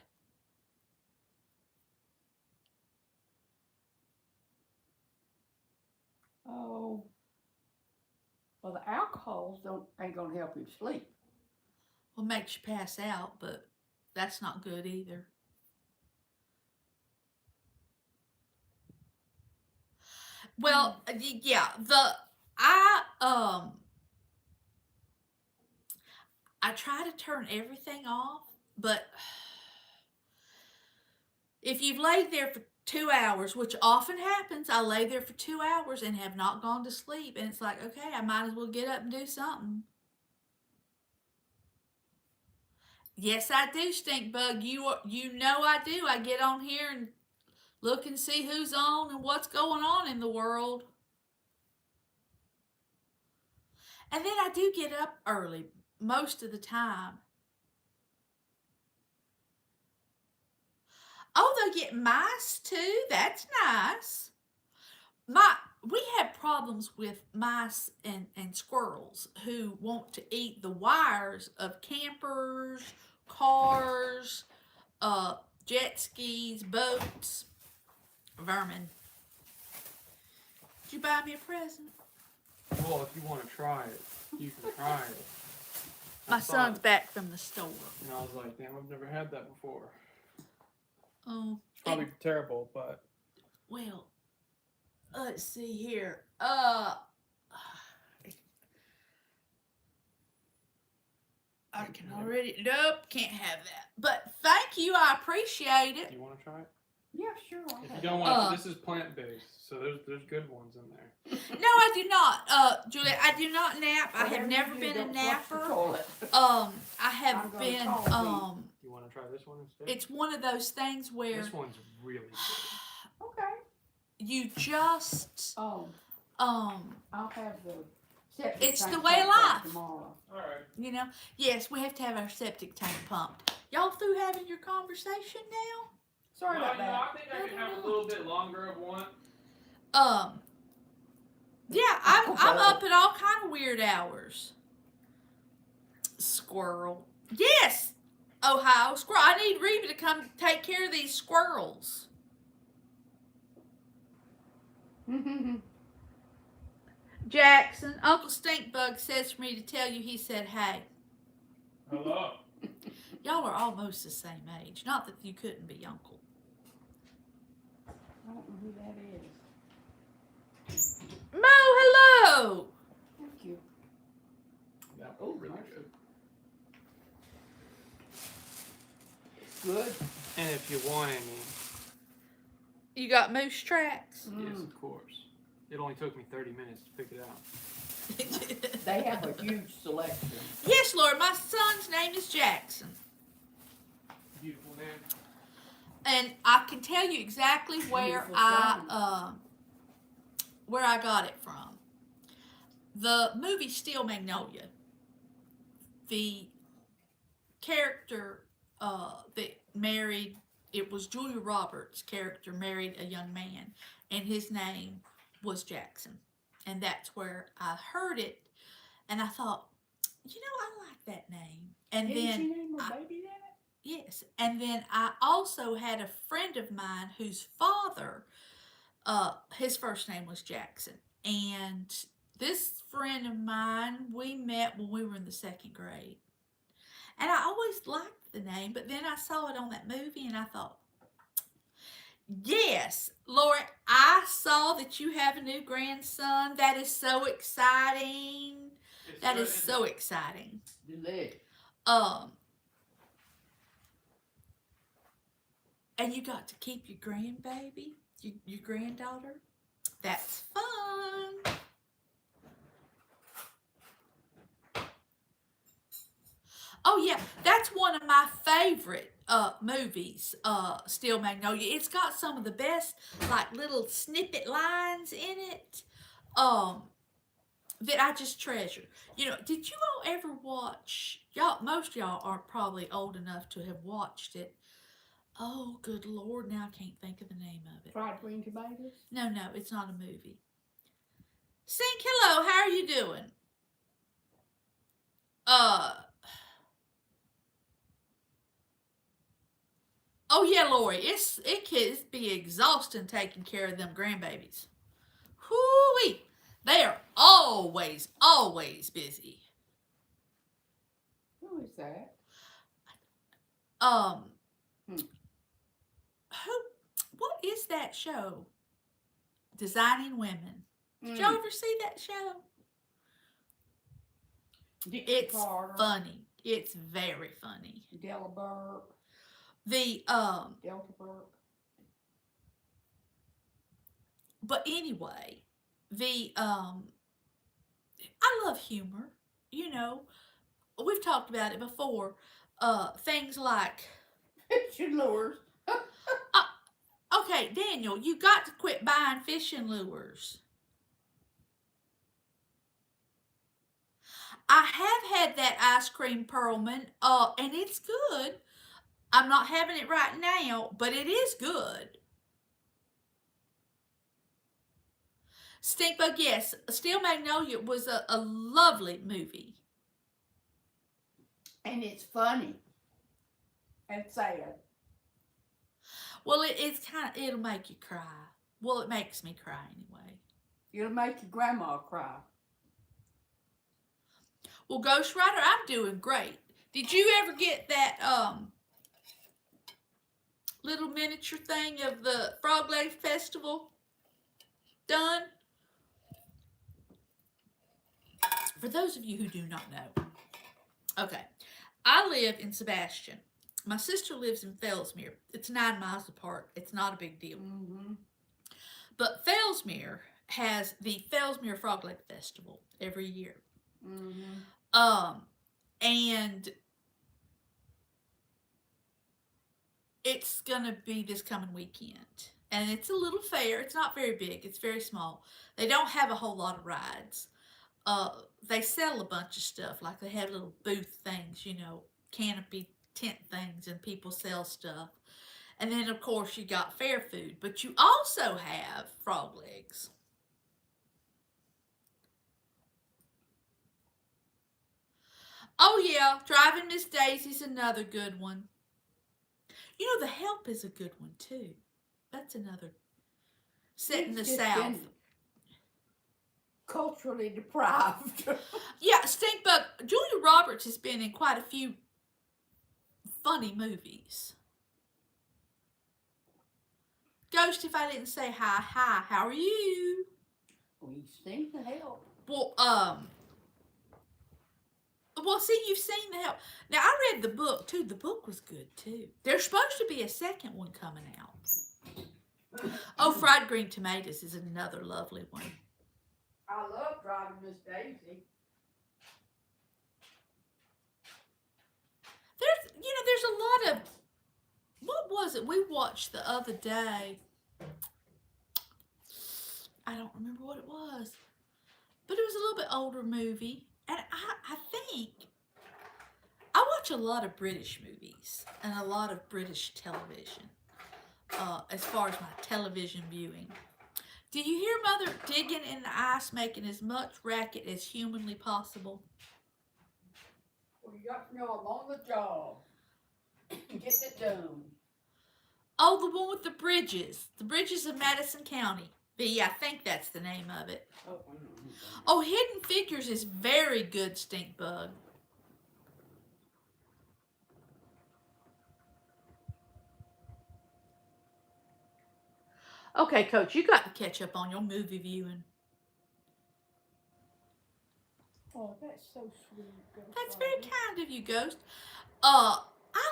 S3: Oh. Well, the alcohols ain't gonna help you sleep.
S1: Well, makes you pass out, but that's not good either. Well, yeah, I try to turn everything off, but if you've laid there for 2 hours, which often happens, I lay there for 2 hours and have not gone to sleep, and it's like, okay, I might as well get up and do something. Yes, I do, stink bug. You know I do. I get on here and look and see who's on and what's going on in the world. And then I do get up early most of the time. Oh, they'll get mice too. That's nice. We have problems with mice and squirrels who want to eat the wires of campers, cars, jet skis, boats, vermin. Did you buy me a present?
S2: Well, if you want to try it, you can try it.
S1: My son's back from the store.
S2: And I was like, damn, I've never had that before.
S1: Oh,
S2: It's probably terrible, but
S1: well, let's see here. I can already. Nope, can't have that. But thank you, I appreciate it.
S2: you want to try it?
S3: Yeah, sure.
S2: If you don't want to, this is plant-based, so there's good ones in there.
S1: No, I do not, Julia. I do not nap. I have
S3: Whatever
S1: never
S3: you do,
S1: been a
S3: don't flush the
S1: napper.
S3: toilet.
S1: I
S3: I'm
S1: have
S3: gonna
S1: been.
S3: call
S2: You want to try this one instead?
S1: It's one of those things where
S2: This one's really good.
S3: Okay.
S1: you just
S3: Oh,
S1: um.
S3: I'll have the septic
S1: It's
S3: tank
S1: the way of
S3: pumped up
S1: life.
S3: tomorrow.
S2: All right.
S1: You know, yes, we have to have our septic tank pumped. Y'all through having your conversation now?
S3: Sorry about that.
S2: I think I can have a little bit longer of one.
S1: Yeah, I'm up at all kind of weird hours. Squirrel. Yes, Ohio squirrel. I need Reba to come take care of these squirrels. Jackson, Uncle Stinkbug says for me to tell you he said hey.
S2: Hello.
S1: Y'all are almost the same age. Not that you couldn't be uncle.
S3: I don't know who that is.
S1: Mo, hello.
S3: Thank you.
S2: That
S3: Oh,
S2: was really
S3: mercy.
S2: good.
S3: Good.
S2: And if you want any,
S1: You got moose tracks?
S2: yes, of course. It only took me 30 minutes to pick it out.
S3: They have a huge selection.
S1: Yes, Lord. My son's name is Jackson.
S2: Beautiful name.
S1: And I can tell you exactly where
S3: Beautiful
S1: where I got it from. The movie Steel Magnolia. The character that married, it was Julia Roberts' character married a young man, and his name was Jackson. And that's where I heard it, and I thought, you know, I like that name. And
S3: Didn't
S1: then
S3: she name her baby that?
S1: yes, and then I also had a friend of mine whose father, his first name was Jackson, and this friend of mine, we met when we were in the second grade, and I always liked the name, but then I saw it on that movie, and I thought, yes, Laura, I saw that you have a new grandson. That is so exciting. That is so exciting.
S3: Delay.
S1: And you got to keep your grandbaby, your granddaughter. That's fun. Oh yeah, that's one of my favorite movies, Steel Magnolia. It's got some of the best like little snippet lines in it. That I just treasure. You know, did you all ever watch y'all most of y'all are probably old enough to have watched it. Oh good lord, now I can't think of the name of it.
S3: Fried green tomatoes?
S1: No, no, it's not a movie. Sink, hello, how are you doing? Uh oh yeah, Lori, it can be exhausting taking care of them grandbabies. Whoo-wee. They are always busy.
S3: Who is that?
S1: Um,
S3: Hmm.
S1: who? What is that show? Designing Women. Did y'all
S3: Mm.
S1: ever see that show?
S3: Dixie
S1: It's
S3: Carter.
S1: funny. It's very funny.
S3: Della Burke.
S1: The
S3: Delta Burke.
S1: but anyway, the I love humor. You know, we've talked about it before. Things like
S3: Fishing lures.
S1: okay, Daniel, you got to quit buying fishing lures. I have had that ice cream Pearlman, and it's good. I'm not having it right now, but it is good. Stinkbug, yes. Steel Magnolia was a lovely movie.
S3: And it's funny. And sad.
S1: Well, it's kind of, it'll make you cry. Well, it makes me cry anyway.
S3: It'll make your grandma cry.
S1: Well, Ghost Rider, I'm doing great. Did you ever get that little miniature thing of the Frog Leg Festival done? For those of you who do not know, okay, I live in Sebastian. My sister lives in Fellsmere. It's 9 miles apart. It's not a big deal.
S3: Mm-hmm.
S1: But Fellsmere has the Fellsmere Frog Leg Festival every year.
S3: Mm-hmm.
S1: And it's gonna be this coming weekend. And it's a little fair. It's not very big. It's very small. They don't have a whole lot of rides. They sell a bunch of stuff. Like they have little booth things, you know, canopy tent things, and people sell stuff. And then, of course, you got fair food. But you also have frog legs. Oh, yeah, Driving Miss Daisy's another good one. You know, The Help is a good one, too. That's another. Set in the South.
S3: Culturally deprived.
S1: Yeah, Stinkbug. Julia Roberts has been in quite a few funny movies. Ghost, if I didn't say hi, how are you?
S3: We seem to help.
S1: Well, see, you've seen The Help. Now, I read the book, too. The book was good, too. There's supposed to be a second one coming out. Oh, Fried Green Tomatoes is another lovely one.
S3: I love Driving Miss Daisy.
S1: There's a lot of, what was it we watched the other day? I don't remember what it was, but it was a little bit older movie, and I think I watch a lot of British movies and a lot of British television, as far as my television viewing. Do you hear Mother digging in the ice, making as much racket as humanly possible?
S3: Well, you got to know I'm on the job. Getting it done.
S1: Oh, the one with the bridges of Madison County. Yeah, I think that's the name of it. Oh, Hidden Figures is very good, Stinkbug. Okay, Coach, you got to catch up on your movie viewing.
S3: Oh, that's so sweet.
S1: That's very kind of you, Ghost. I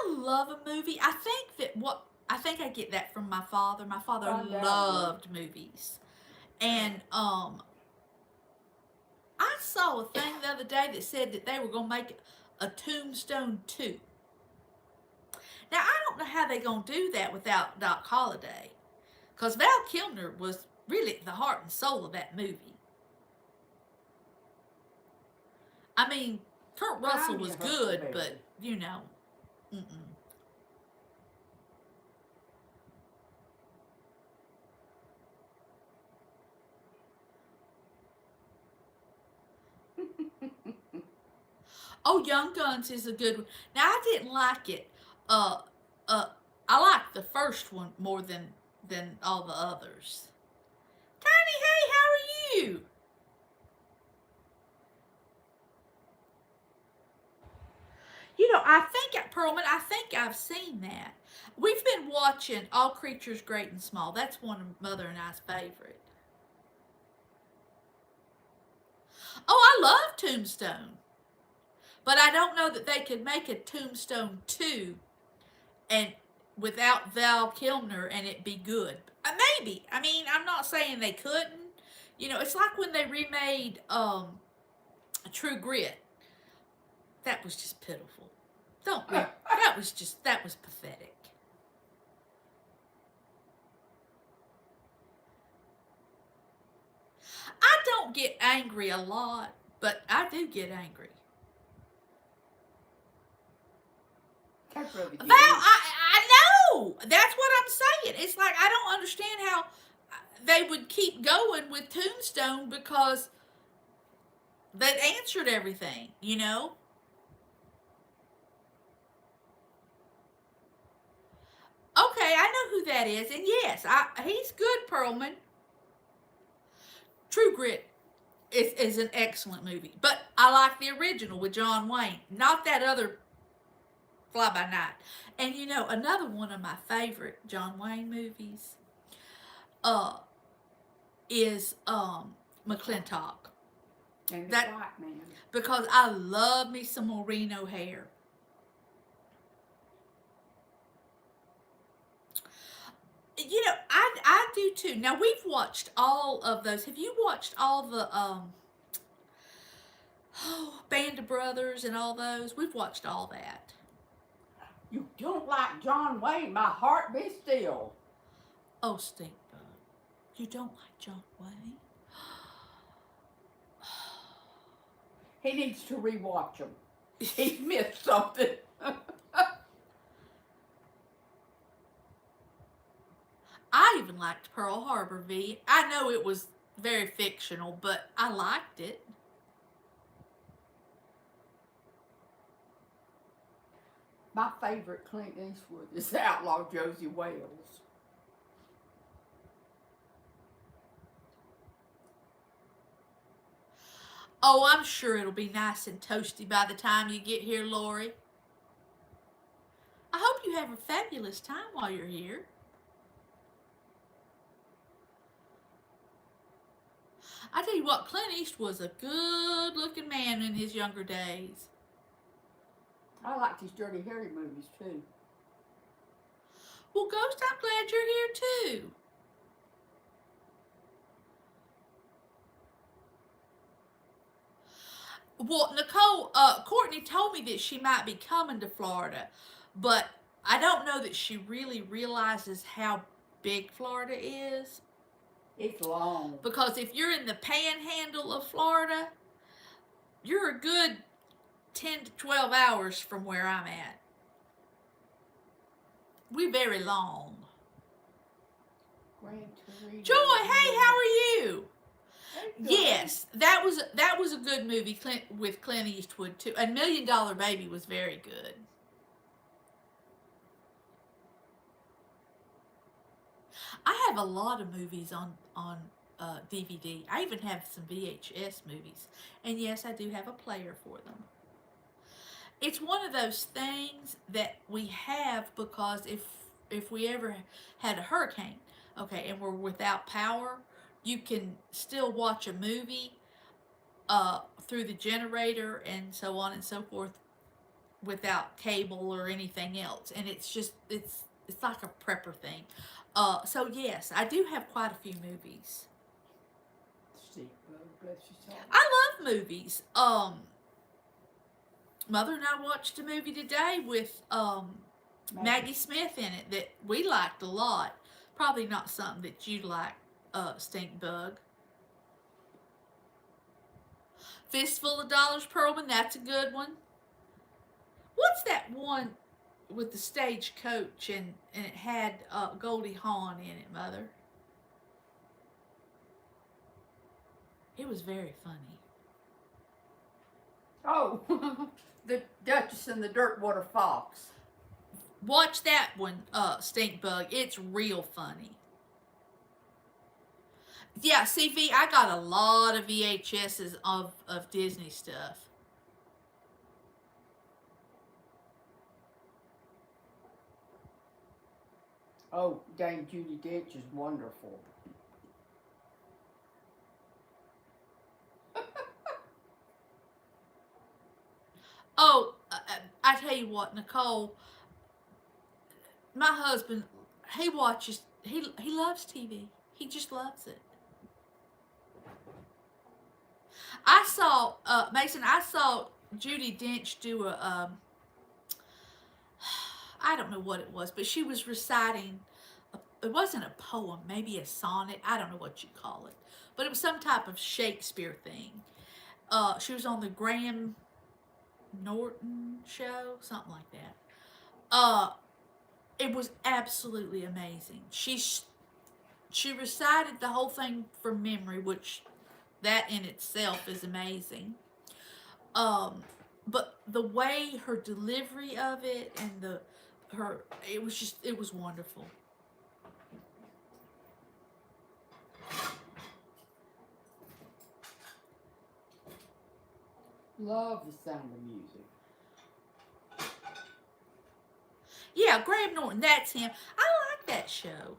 S1: love a movie. I think I get that from my father. My father loved movies. And I saw a thing the other day that said that they were going to make a Tombstone 2. Now, I don't know how they going to do that without Doc Holliday. Because Val Kilmer was really the heart and soul of that movie. I mean, Kurt Russell was good, but, you know, mm-mm. Oh, Young Guns is a good one. Now, I didn't like it. Uh, I liked the first one more than all the others. Tiny, hey, how are you? You know, Perlman, I think I've seen that. We've been watching All Creatures Great and Small. That's one of Mother and I's favorite. Oh, I love Tombstone. But I don't know that they could make a Tombstone 2 and without Val Kilmer and it be good. Maybe. I mean, I'm not saying they couldn't. You know, it's like when they remade True Grit. That was just pitiful. That was pathetic. I don't get angry a lot, but I do get angry. I know. That's what I'm saying. It's like I don't understand how they would keep going with Tombstone because that answered everything, you know? Okay, I know who that is, and yes, he's good, Perlman. True Grit is an excellent movie, but I like the original with John Wayne, not that other Fly By Night. And you know, another one of my favorite John Wayne movies uh, is McClintock.
S3: And that White Man.
S1: Because I love me some Maureen O'Hare. You know, I do too. Now we've watched all of those. Have you watched all the Band of Brothers and all those? We've watched all that.
S3: You don't like John Wayne, my heart be still.
S1: Oh, Stinkbug. You don't like John Wayne?
S3: He needs to rewatch them. He missed something.
S1: I even liked Pearl Harbor V. I know it was very fictional, but I liked it.
S3: My favorite Clint Eastwood is Outlaw Josie Wales.
S1: Oh, I'm sure it'll be nice and toasty by the time you get here, Lori. I hope you have a fabulous time while you're here. I tell you what, Clint Eastwood was a good-looking man in his younger days.
S3: I liked his Dirty Harry movies too.
S1: Well, Ghost, I'm glad you're here too. Well, Nicole, Courtney told me that she might be coming to Florida, but I don't know that she really realizes how big Florida is.
S3: It's long.
S1: Because if you're in the panhandle of Florida, you're a good 10 to 12 hours from where I'm at. We're very long. Joy, hey, how are you? Yes, that was a good movie with Clint Eastwood too. And $1 Million Baby was very good. I have a lot of movies on DVD. I even have some VHS movies, and yes, I do have a player for them. It's one of those things that we have because if we ever had a hurricane, okay, and we're without power, you can still watch a movie through the generator and so on and so forth without cable or anything else. And it's like a prepper thing. So yes, I do have quite a few movies. I love movies. Mother and I watched a movie today with Maggie Smith in it that we liked a lot. Probably not something that you like, Stink Bug. Fistful of Dollars, Perlman, that's a good one. What's that one with the stagecoach and it had Goldie Hawn in it, Mother? It was very funny.
S3: Oh, the Duchess and the Dirtwater Fox.
S1: Watch that one, Stink Bug. It's real funny. Yeah, CV, I got a lot of VHSs of Disney stuff.
S3: Oh, Dame Judi Dench is wonderful.
S1: Oh, I tell you what, Nicole, my husband, he watches, he loves TV. He just loves it. I saw, Mason, I saw Judi Dench do a, I don't know what it was, but she was reciting, it wasn't a poem, maybe a sonnet, I don't know what you call it, but it was some type of Shakespeare thing. She was on the Graham Norton show, something like that. It was absolutely amazing. She recited the whole thing from memory, which that in itself is amazing. But the way her delivery of it and it was wonderful.
S3: Love The Sound of Music.
S1: Yeah, Graham Norton, that's him. I like that show.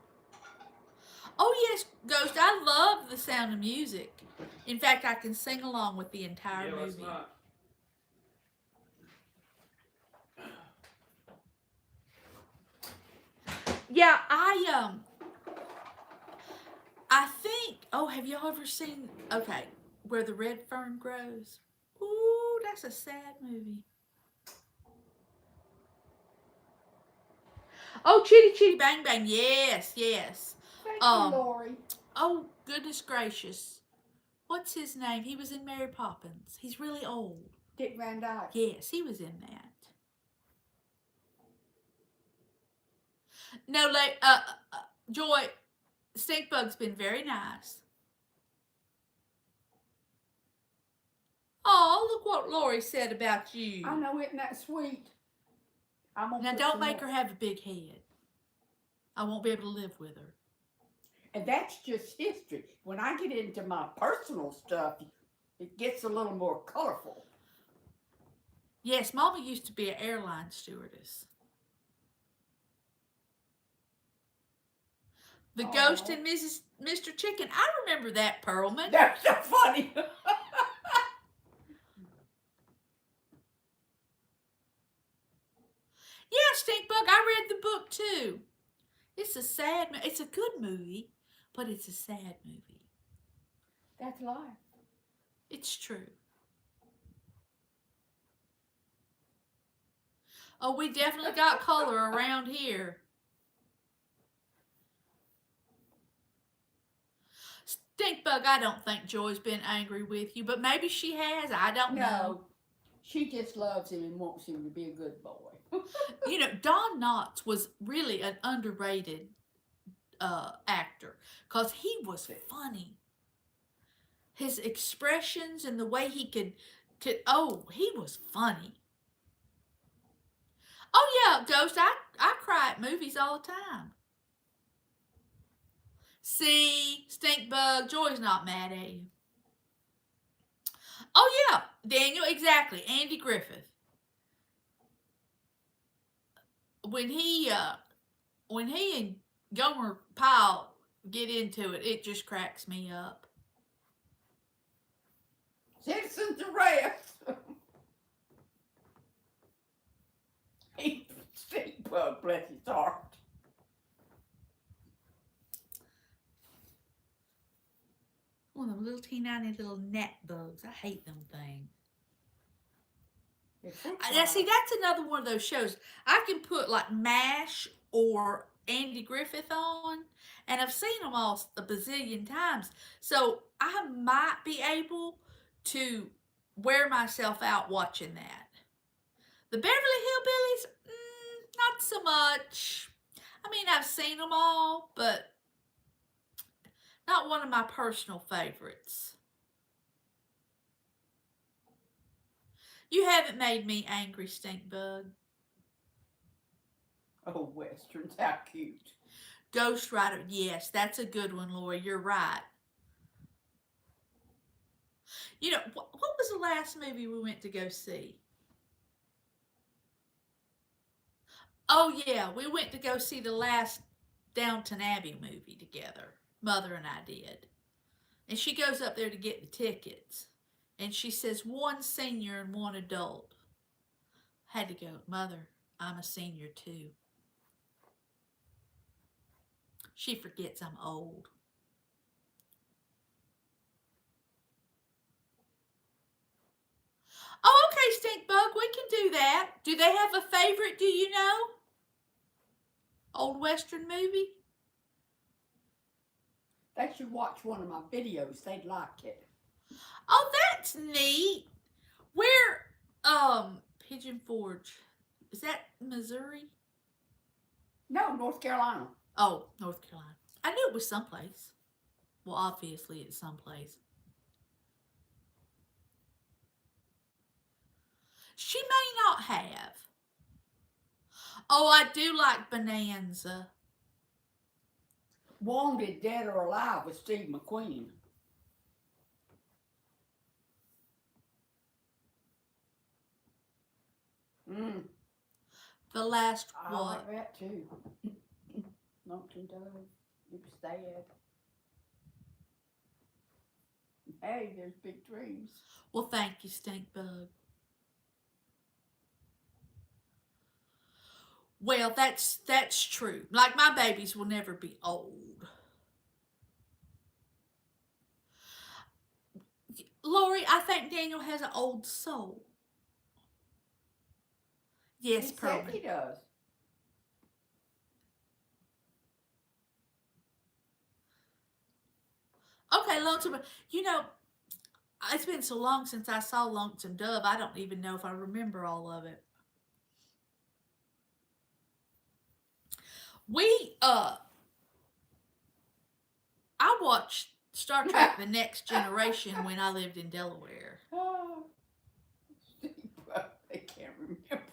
S1: Oh yes, Ghost, I love The Sound of Music. In fact, I can sing along with the entire movie.
S2: Let's not.
S1: Yeah, I think. Oh, have y'all ever seen? Okay, Where the Red Fern Grows. Ooh, that's a sad movie. Oh, Chitty Chitty Bang Bang. Yes, yes.
S3: Thank you, Lori.
S1: Oh, goodness gracious. What's his name? He was in Mary Poppins. He's really old.
S3: Dick Van Dyke.
S1: Yes, he was in that. No, like, Joy, Stink Bug's been very nice. Oh, look what Lori said about you.
S3: I know, isn't that sweet?
S1: Now, don't make her have a big head. I won't be able to live with her.
S3: And that's just history. When I get into my personal stuff, it gets a little more colorful.
S1: Yes, Mama used to be an airline stewardess. The Ghost and Mr. Chicken. I remember that, Perlman.
S3: That's so funny.
S1: Yeah, Stink Bug, I read the book too. It's a good movie, but it's a sad movie.
S3: That's life.
S1: It's true. Oh, we definitely got color around here. Stink Bug, I don't think Joy's been angry with you, but maybe she has. I don't know.
S3: No, she just loves him and wants him to be a good boy.
S1: You know, Don Knotts was really an underrated actor because he was funny. His expressions and the way he could he was funny. Oh yeah, Ghost, I cry at movies all the time. See, Stink Bug, Joy's not mad at you. Oh yeah, Daniel, exactly. Andy Griffith. When he and Gomer Pyle get into it, it just cracks me up.
S3: Citizens arrest. Stink Bug, bless his heart.
S1: One of them little teeny little gnat bugs. I hate them things. Now, see, that's another one of those shows. I can put like MASH or Andy Griffith on, and I've seen them all a bazillion times. So I might be able to wear myself out watching that. The Beverly Hillbillies, not so much. I mean, I've seen them all, but not one of my personal favorites. You haven't made me angry, Stink Bug.
S3: Oh, Westerns, how cute.
S1: Ghost Rider, yes, that's a good one, Lori. You're right. You know, what was the last movie we went to go see? Oh, yeah, we went to go see the last Downton Abbey movie together. Mother and I did. And she goes up there to get the tickets. And she says, one senior and one adult. Had to go, Mother, I'm a senior too. She forgets I'm old. Oh, okay, Stink Bug, we can do that. Do they have a favorite, do you know? Old Western movie?
S3: They should watch one of my videos. They'd like it.
S1: Oh, that's neat. Where, Pigeon Forge, is that Missouri?
S3: No, North Carolina.
S1: Oh, North Carolina. I knew it was someplace. Well, obviously it's someplace. She may not have. Oh, I do like Bonanza.
S3: Wanted, Dead or Alive with Steve McQueen.
S1: The Last
S3: I
S1: What?
S3: like that too. Lonesome Dove. It was sad. Hey, there's Big Dreams.
S1: Well, thank you, Stink Bug. Well, that's true. Like, my babies will never be old. Lori, I think Daniel has an old soul. Yes,
S3: He said
S1: Perlman.
S3: he does.
S1: Okay, Lonesome. You know, it's been so long since I saw Lonesome Dove, I don't even know if I remember all of it. I watched Star Trek The Next Generation when I lived in Delaware.
S3: Oh, I can't remember.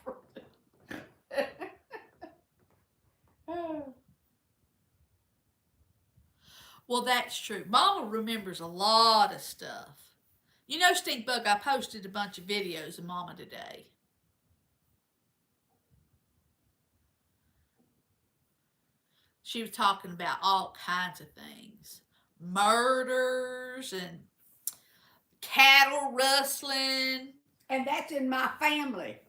S1: Well, that's true. Mama remembers a lot of stuff. You know, Stink Bug, I posted a bunch of videos of Mama today. She was talking about all kinds of things. Murders and cattle rustling.
S3: And that's in my family.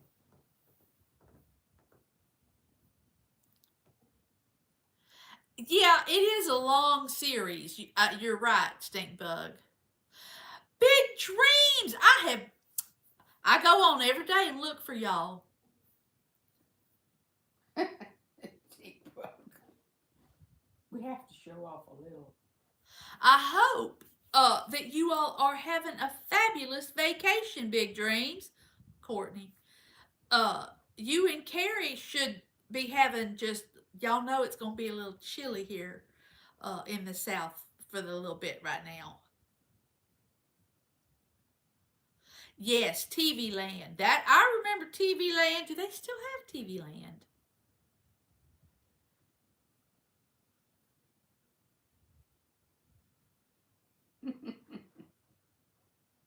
S1: Yeah, it is a long series. You're right, Stink Bug. Big Dreams. I go on every day and look for y'all.
S3: We have to show off a little.
S1: I hope that you all are having a fabulous vacation, Big Dreams. Courtney. You and Carrie should be having just, y'all know it's going to be a little chilly here in the South for the little bit right now. Yes, TV Land. That I remember TV Land. Do they still have TV Land?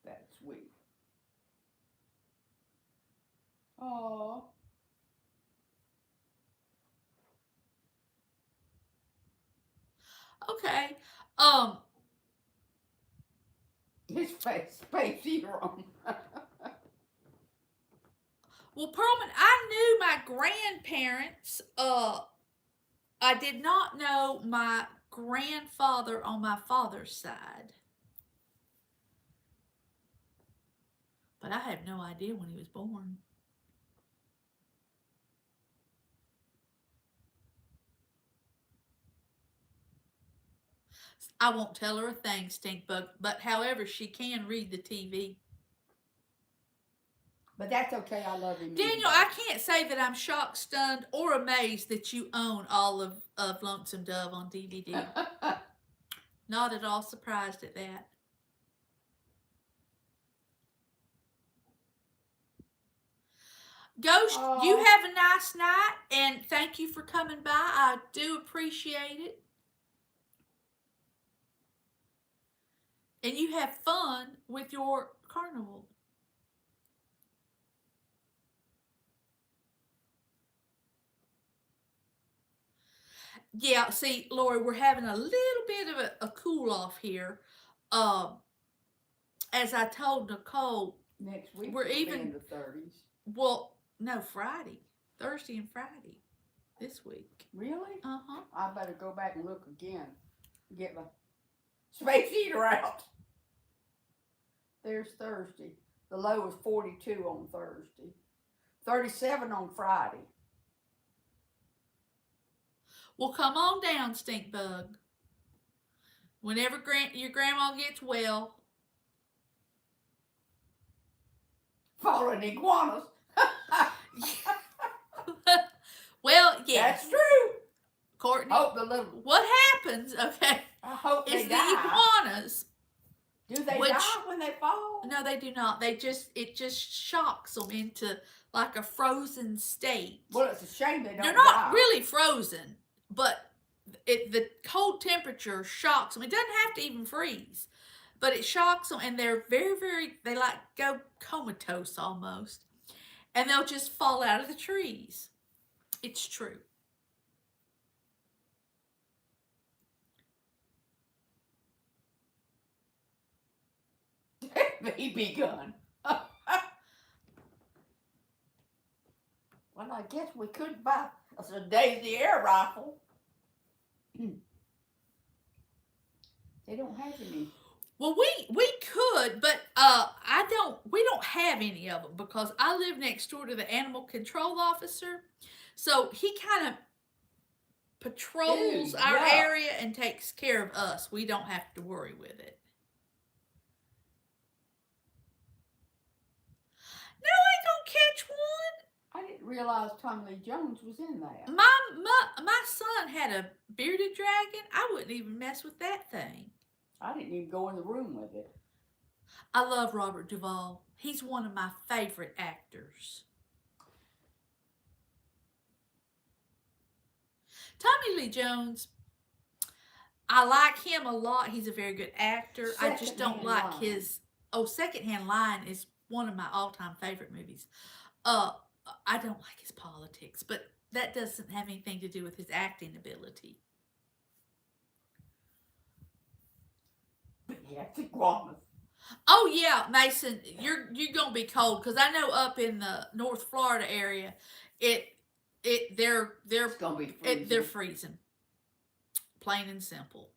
S3: That's sweet. Oh.
S1: Okay.
S3: His face wrong.
S1: Well, Pearlman, I knew my grandparents. I did not know my grandfather on my father's side. But I have no idea when he was born. I won't tell her a thing, stink bug. But however, she can read the TV.
S3: But that's okay. I love him.
S1: Daniel,
S3: anyway.
S1: I can't say that I'm shocked, stunned, or amazed that you own all of Lonesome Dove on DVD. Not at all surprised at that. Ghost, you have a nice night, and thank you for coming by. I do appreciate it. And you have fun with your carnival. Yeah, see, Lori, we're having a little bit of a cool off here. As I told Nicole,
S3: next week
S1: we're even
S3: in the 30s.
S1: Well, no, Friday, Thursday and Friday this week.
S3: Really?
S1: Uh-huh.
S3: I better go back and look again. Get my space heater out. There's Thursday. The low was 42 on Thursday. 37 on Friday.
S1: Well, come on down, stink bug. Whenever your grandma gets well.
S3: Falling iguanas.
S1: Well, yeah.
S3: That's true.
S1: Courtney, what happens, okay,
S3: I hope
S1: is
S3: they die.
S1: The iguanas.
S3: Do they die when they fall?
S1: No, they do not. It just shocks them into like a frozen state.
S3: Well, it's a shame they don't
S1: They're not
S3: die.
S1: really frozen, but the cold temperature shocks them. It doesn't have to even freeze, but it shocks them, and they're very, very, they like go comatose almost, and they'll just fall out of the trees. It's true.
S3: BB gun. Well, I guess we could buy a Daisy air rifle. They don't have any.
S1: Well, we could, but we don't have any of them because I live next door to the animal control officer, so he kind of patrols our area and takes care of us. We don't have to worry with it. No, I ain't gonna catch one.
S3: I didn't realize Tommy Lee Jones was in there.
S1: My son had a bearded dragon. I wouldn't even mess with that thing.
S3: I didn't even go in the room with it.
S1: I love Robert Duvall. He's one of my favorite actors. Tommy Lee Jones, I like him a lot. He's a very good actor. I just don't like his... Oh, Secondhand Lion is one of my all-time favorite movies. I don't like his politics, but that doesn't have anything to do with his acting ability.
S3: Yeah, it's iguanas.
S1: Oh yeah, Mason, you're gonna be cold because I know up in the North Florida area, they're
S3: gonna be freezing.
S1: They're freezing. Plain and simple.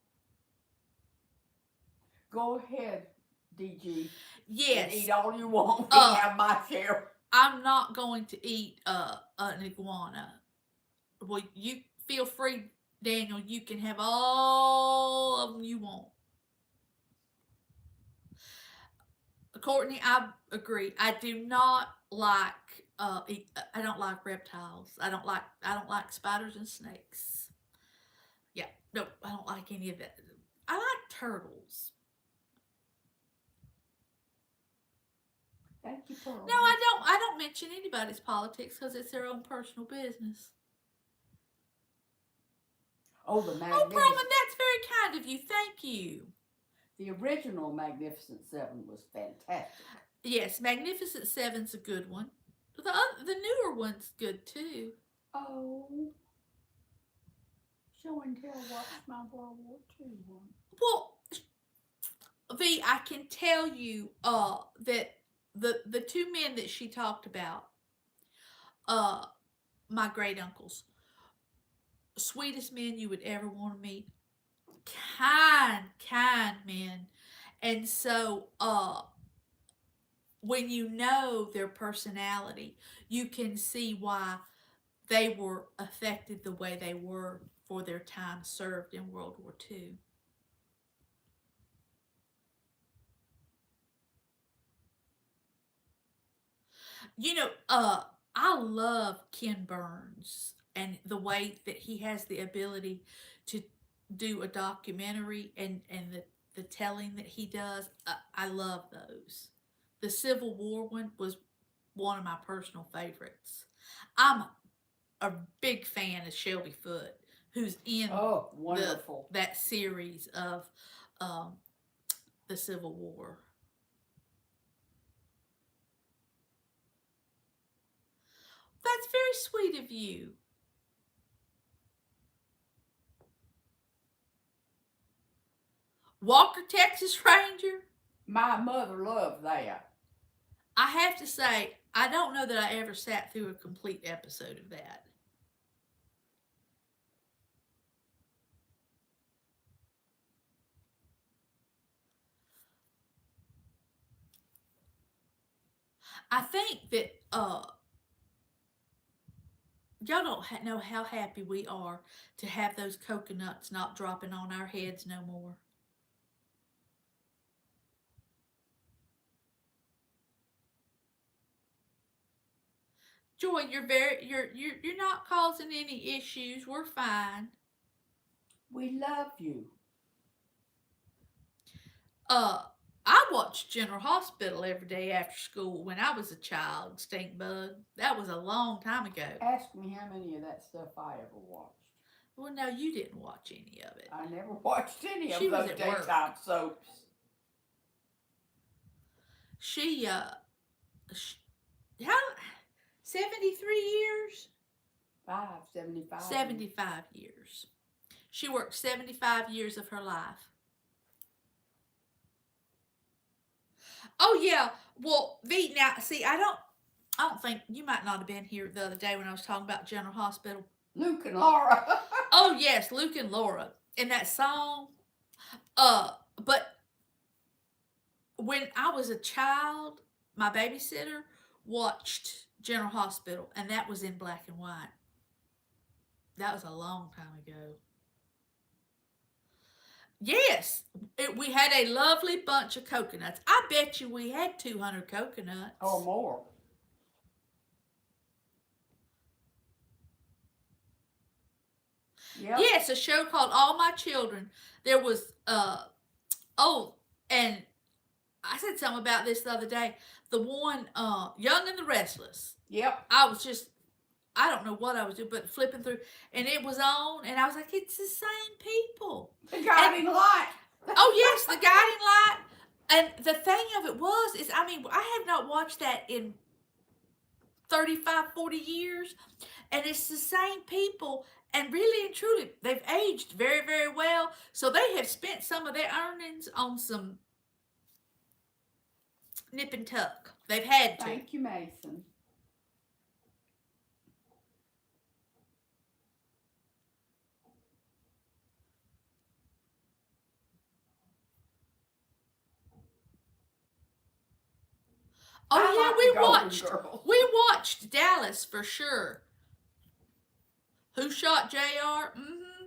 S3: Go ahead, DG.
S1: Yes.
S3: And eat all you want. You have my share.
S1: I'm not going to eat an iguana. Well, you feel free, Daniel. You can have all of them you want. Courtney, I agree. I do not like. I don't like reptiles. I don't like spiders and snakes. Yeah, no, I don't like any of that. I like turtles.
S3: Thank you, Pearl.
S1: No, I don't mention anybody's politics because it's their own personal business.
S3: Oh, the Magnificent.
S1: Oh, Perlman, that's very kind of you. Thank you.
S3: The original Magnificent Seven was fantastic.
S1: Yes, Magnificent Seven's a good one. The newer one's good too.
S3: Oh. Show and tell what's my World War II one.
S1: Well, V, I can tell you that the two men that she talked about, my great uncles, sweetest men you would ever want to meet. Kind men. And so when you know their personality, you can see why they were affected the way they were for their time served in World War II. You know, I love Ken Burns and the way that he has the ability to do a documentary and the telling that he does. I love those. The Civil War one was one of my personal favorites. I'm a big fan of Shelby Foote, who's in
S3: Oh,
S1: the
S3: wonderful.
S1: that series of um, the Civil War. That's very sweet of you. Walker, Texas Ranger.
S3: My mother loved that.
S1: I have to say, I don't know that I ever sat through a complete episode of that. I think that y'all don't know how happy we are to have those coconuts not dropping on our heads no more. Joy, you're not causing any issues. We're fine.
S3: We love you.
S1: Uh, I watched General Hospital every day after school when I was a child. Stink bug. That was a long time ago.
S3: Ask me how many of that stuff I ever watched.
S1: Well, no, you didn't watch any of it.
S3: I never watched any
S1: She
S3: of
S1: was
S3: those
S1: at work.
S3: daytime soaps.
S1: She sh how 73 years?
S3: 75.
S1: 75 years. She worked 75 years of her life. Oh yeah. Well, V, now see, I don't think you might not have been here the other day when I was talking about General Hospital.
S3: Luke and Laura.
S1: Oh yes, Luke and Laura in that song. But when I was a child, my babysitter watched General Hospital, and that was in black and white. That was a long time ago. Yes, we had a lovely bunch of coconuts. I bet you we had 200 coconuts.
S3: Or more. Yep.
S1: Yes, a show called All My Children. There was, oh, and I said something about this the other day. The one, Young and the Restless.
S3: Yep.
S1: I was just, I don't know what I was doing, but flipping through, and it was on, and I was like, it's the same people.
S3: The guiding light.
S1: Oh yes, the guiding light. And the thing of it is I mean, I have not watched that in 35, 40 years, and it's the same people. And really and truly, they've aged very, very well. So they have spent some of their earnings on some nip and tuck. They've had to.
S3: Thank you, Mason.
S1: Oh
S3: I
S1: yeah,
S3: like
S1: we
S3: the Golden
S1: watched.
S3: Girls.
S1: We watched Dallas for sure. Who shot JR? Mm-hmm.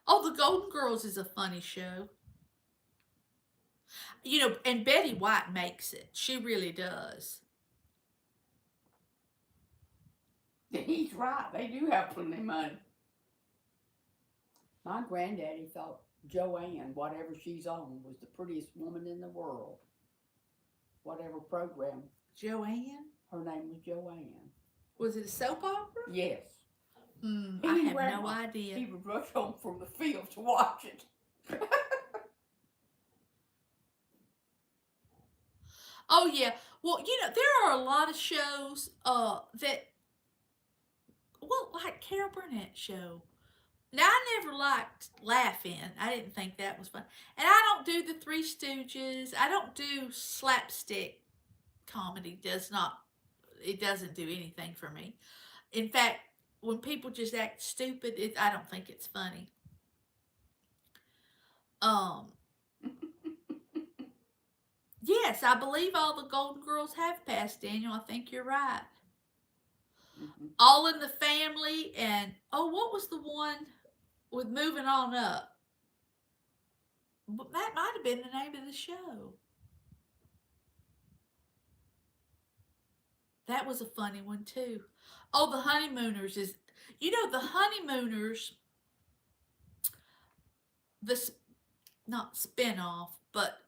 S1: Oh, the Golden Girls is a funny show. You know, and Betty White makes it. She really does.
S3: He's right. They do have plenty of money. My granddaddy thought Joanne, whatever she's on, was the prettiest woman in the world. Whatever program.
S1: Joanne?
S3: Her name was Joanne.
S1: Was it a soap opera?
S3: Yes.
S1: I have no idea.
S3: He would rush home from the field to watch it.
S1: Oh yeah. Well, you know, there are a lot of shows that like Carol Burnett show. Now I never liked Laugh-In. I didn't think that was fun. And I don't do the Three Stooges. I don't do slapstick comedy. It doesn't do anything for me. In fact, when people just act stupid, I don't think it's funny. Yes, I believe all the Golden Girls have passed, Daniel. I think you're right.
S3: Mm-hmm.
S1: All in the Family, and what was the one with Moving On Up? That might have been the name of the show. That was a funny one too. Oh, the Honeymooners is, the Honeymooners, the not spinoff, but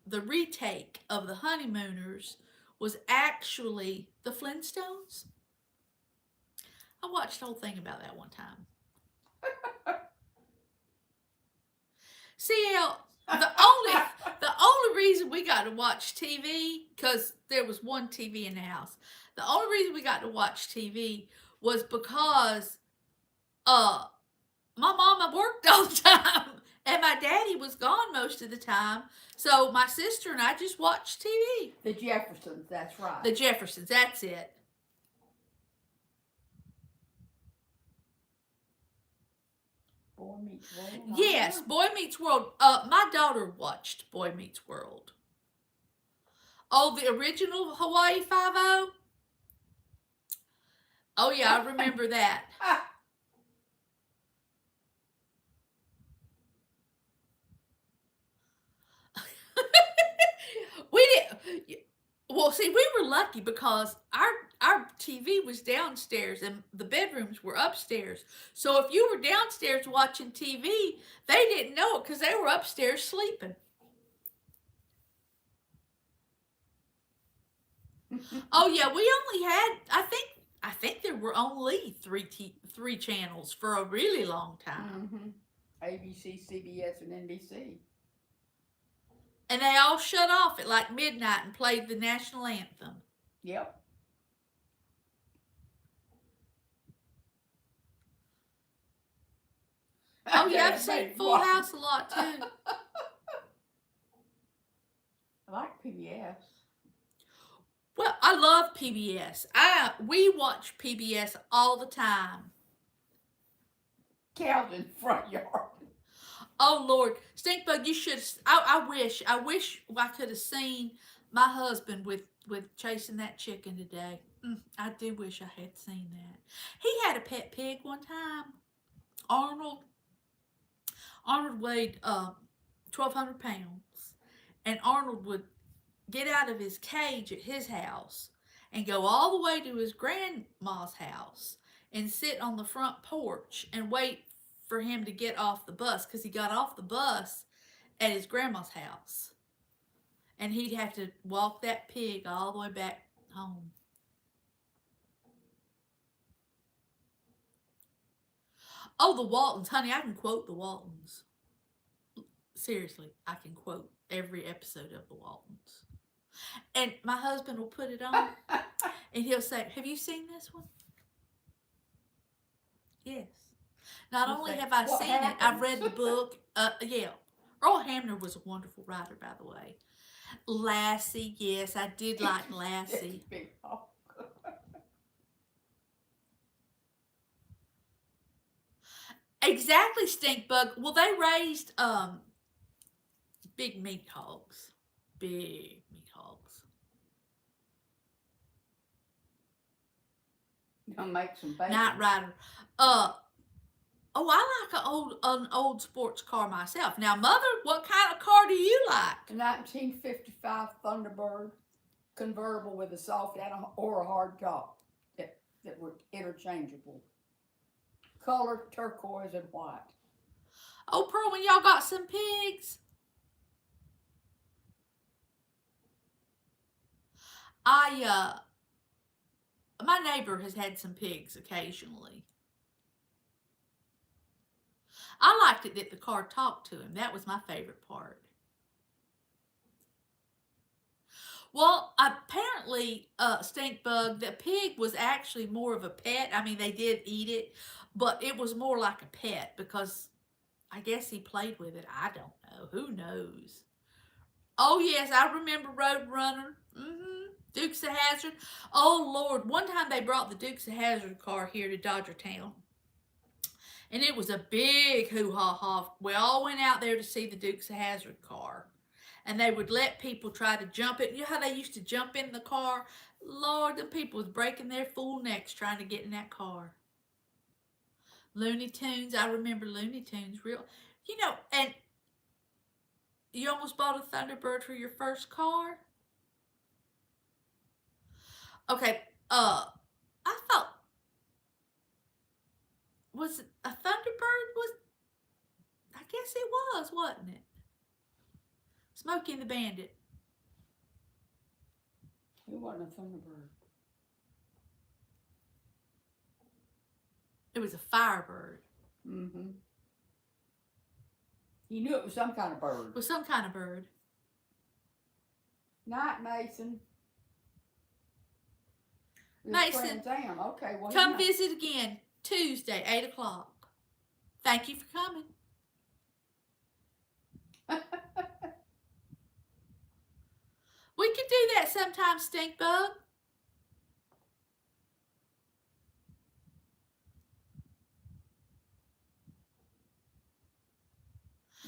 S1: the retake of the Honeymooners was actually the Flintstones. I watched the whole thing about that one time. CL, the only reason we got to watch TV, because there was one TV in the house. The only reason we got to watch TV was because my mama worked all the time and my daddy was gone most of the time. So my sister and I just watched TV.
S3: The Jeffersons, that's right.
S1: The Jeffersons, that's it.
S3: Boy Meets World.
S1: Yes, Boy Meets World. My daughter watched Boy Meets World. Oh, the original Hawaii Five-0? Oh, yeah, I remember that. We did. Well, see, we were lucky because our TV was downstairs and the bedrooms were upstairs. So if you were downstairs watching TV, they didn't know it because they were upstairs sleeping. Oh yeah, we only had I think there were only three channels for a really long time.
S3: ABC, CBS, and NBC.
S1: And they all shut off at like midnight and played the national anthem.
S3: Yep.
S1: Oh yeah, I've seen Full House a lot too.
S3: I like PBS.
S1: Well, I love PBS. We watch PBS all the time.
S3: Cows in the front yard.
S1: Oh Lord, Stinkbug, you should. I wish I could have seen my husband with chasing that chicken today. I do wish I had seen that. He had a pet pig one time. Arnold weighed 1,200 pounds, and Arnold would get out of his cage at his house and go all the way to his grandma's house and sit on the front porch and wait for him to get off the bus, because he got off the bus at his grandma's house and he'd have to walk that pig all the way back home. Oh, the Waltons, honey, I can quote the Waltons. Seriously, I can quote every episode of the Waltons. And my husband will put it on and he'll say, "Have you seen this one?" Yes. Not only have I seen it, I've read the book. Yeah. Earl Hamner was a wonderful writer, by the way. Lassie, yes, I did like Lassie. Exactly, Stinkbug. Well, they raised big meat hogs. Big meat hogs.
S3: Gonna make some bacon.
S1: Knight Rider. I like an old sports car myself. Now, Mother, what kind of car do you like?
S3: A 1955 Thunderbird convertible with a soft or a hard top that were interchangeable. Color turquoise and white.
S1: Oh, Pearl, when y'all got some pigs. My neighbor has had some pigs occasionally. I liked it that the car talked to him. That was my favorite part. Well, apparently, Stinkbug, the pig was actually more of a pet. I mean, they did eat it, but it was more like a pet because I guess he played with it. I don't know. Who knows? Oh, yes, I remember Roadrunner. Dukes of Hazzard. Oh, Lord. One time they brought the Dukes of Hazzard car here to Dodgertown. And it was a big hoo-ha-ha. We all went out there to see the Dukes of Hazzard car. And they would let people try to jump it. You know how they used to jump in the car? Lord, the people was breaking their fool necks trying to get in that car. Looney Tunes. I remember Looney Tunes. Real. And you almost bought a Thunderbird for your first car? Okay, I thought, was it a Thunderbird? I guess it was, wasn't it? Smokey and the Bandit.
S3: It wasn't a Thunderbird.
S1: It was a Firebird.
S3: Mm-hmm. You knew it was some kind of bird.
S1: It was some kind of bird.
S3: Night, Mason.
S1: Mason,
S3: Sam. Okay, well,
S1: come visit again Tuesday, 8 o'clock. Thank you for coming. We could do that sometime, Stink Bug.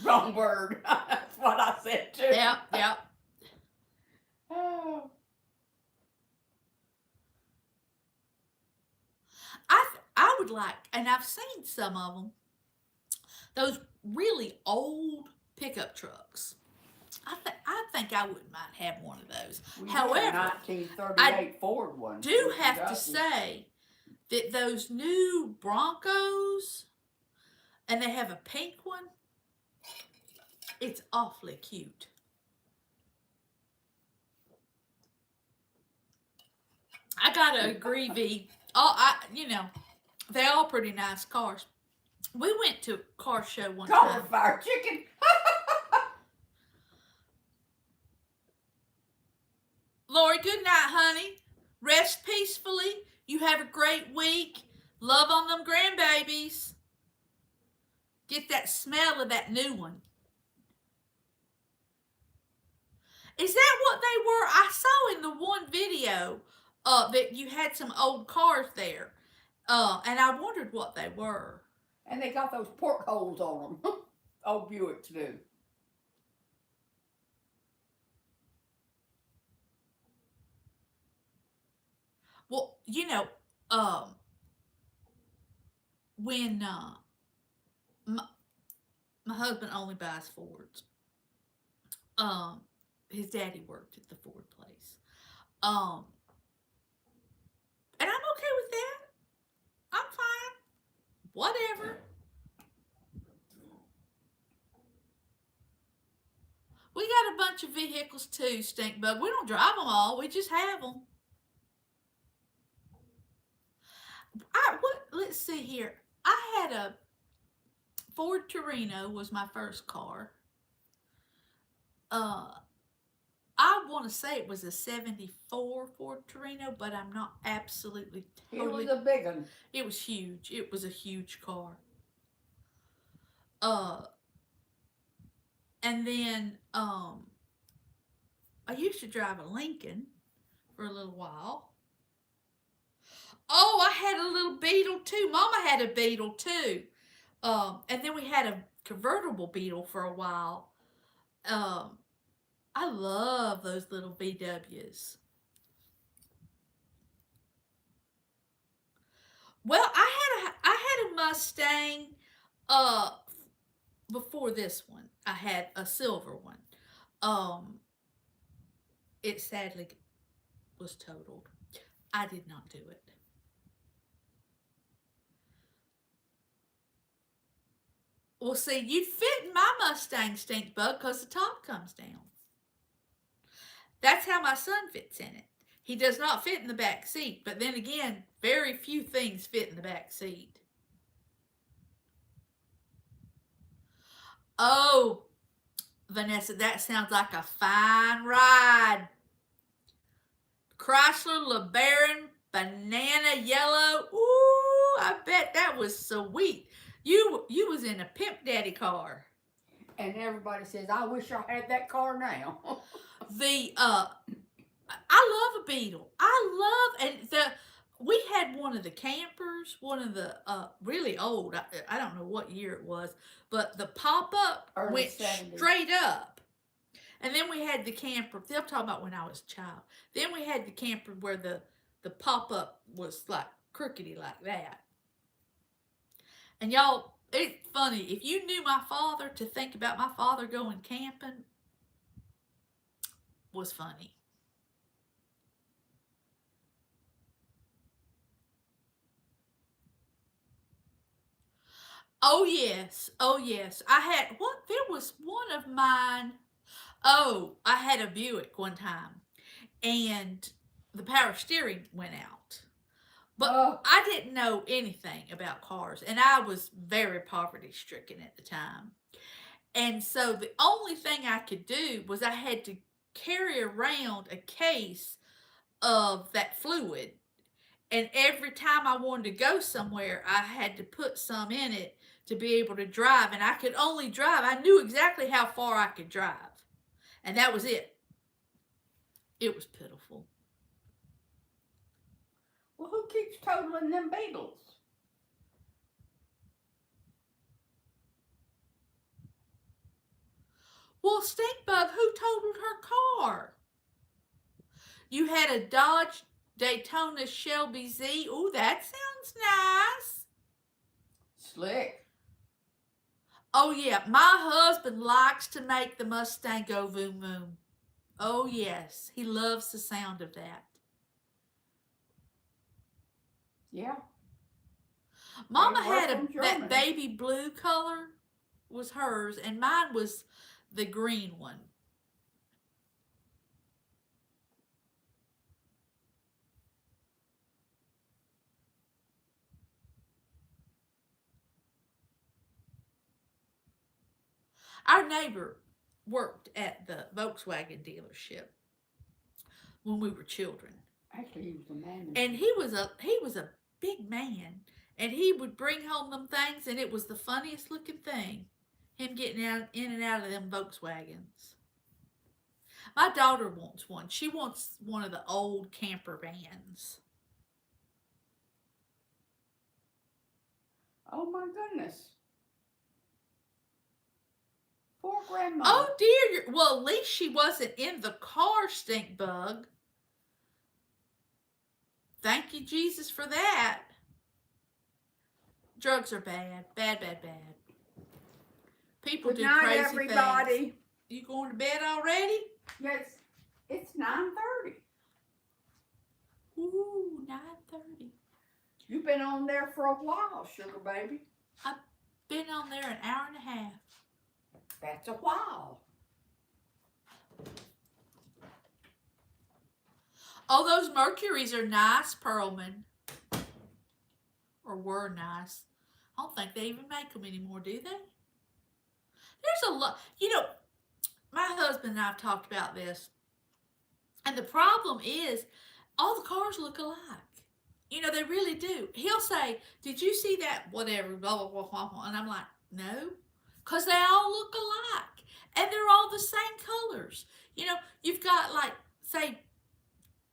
S3: Wrong word. That's what I said too.
S1: Yep.
S3: Oh.
S1: I would like, and I've seen some of them, those really old pickup trucks. I think I wouldn't mind having one of those. However,
S3: 1938 Ford one.
S1: Do have to say that those new Broncos, and they have a pink one, it's awfully cute. I gotta agree, V. They're all pretty nice cars. We went to a car show one time.
S3: Fire chicken.
S1: Lori, good night, honey. Rest peacefully. You have a great week. Love on them grandbabies. Get that smell of that new one. Is that what they were? I saw in the one video that you had some old cars there. And I wondered what they were.
S3: And they got those portholes on them. Old Buicks do.
S1: Well, when my husband only buys Fords. His daddy worked at the Ford place. And I'm okay with that. I'm fine. Whatever. We got a bunch of vehicles too, Stink Bug. We don't drive them all. We just have them. Let's see here. I had a Ford Torino was my first car. I want to say it was a 74 Ford Torino, but I'm not absolutely totally.
S3: It was a big one.
S1: It was huge. It was a huge car. And then I used to drive a Lincoln for a little while. Oh, I had a little Beetle too. Mama had a Beetle too. And then we had a convertible Beetle for a while. I love those little VWs. Well, I had a Mustang before this one. I had a silver one. It sadly was totaled. I did not do it. Well, see, you'd fit in my Mustang, Stink Bug, because the top comes down. That's how my son fits in it. He does not fit in the back seat, but then again, very few things fit in the back seat. Oh, Vanessa, that sounds like a fine ride. Chrysler LeBaron Banana Yellow. Ooh, I bet that was sweet. You was in a Pimp Daddy car.
S3: And everybody says, I wish I had that car now.
S1: I love a Beetle. We had one of the campers, one of the really old, I don't know what year it was, but the pop-up went
S3: 70s.
S1: Straight up. And then we had the camper, I'm talking about when I was a child. Then we had the camper where the pop-up was like crookedy like that. And y'all, it's funny, if you knew my father, to think about my father going camping was funny. Oh yes, oh yes. I had what? There was one of mine. Oh, I had a Buick one time, and the power steering went out. But
S3: Oh,
S1: I didn't know anything about cars, and I was very poverty stricken at the time. And so the only thing I could do was I had to carry around a case of that fluid. And every time I wanted to go somewhere, I had to put some in it to be able to drive. And I could only drive, I knew exactly how far I could drive. And that was it. It was pitiful.
S3: well, who keeps totaling them Beetles?
S1: Well, Stinkbug, who totaled her car? You had a Dodge Daytona Shelby Z. Ooh, that sounds nice.
S3: Slick.
S1: Oh, yeah, my husband likes to make the Mustang go voom voom. Oh, yes, he loves the sound of that.
S3: Yeah.
S1: Mama
S3: They were
S1: had
S3: from
S1: that
S3: Germany.
S1: baby blue color was hers, and mine was the green one. Our neighbor worked at the Volkswagen dealership when we were children.
S3: Actually, he was the manager.
S1: And he was a big man, and he would bring home them things, and it was the funniest looking thing, him getting out in and out of them Volkswagens. My daughter wants one. She wants one of the old camper vans.
S3: Oh my goodness. Poor grandma.
S1: Oh dear! Well, at least she wasn't in the car, stink bug. Thank you, Jesus, for that. Drugs are bad, bad, bad, bad. People
S3: Good
S1: do
S3: night,
S1: crazy
S3: everybody.
S1: things. You going to bed already?
S3: Yes, it's 9:30.
S1: Ooh, 9:30.
S3: You've been on there for a while, sugar baby.
S1: Been on there an hour and a half.
S3: That's a while.
S1: Oh, those Mercuries are nice, Pearlman. Or were nice. I don't think they even make them anymore, do they? There's a lot. My husband and I have talked about this. And the problem is, all the cars look alike. They really do. He'll say, "Did you see that? Whatever, blah, blah, blah, blah, blah." And I'm like, "No." Because they all look alike. And they're all the same colors. You've got, like, say,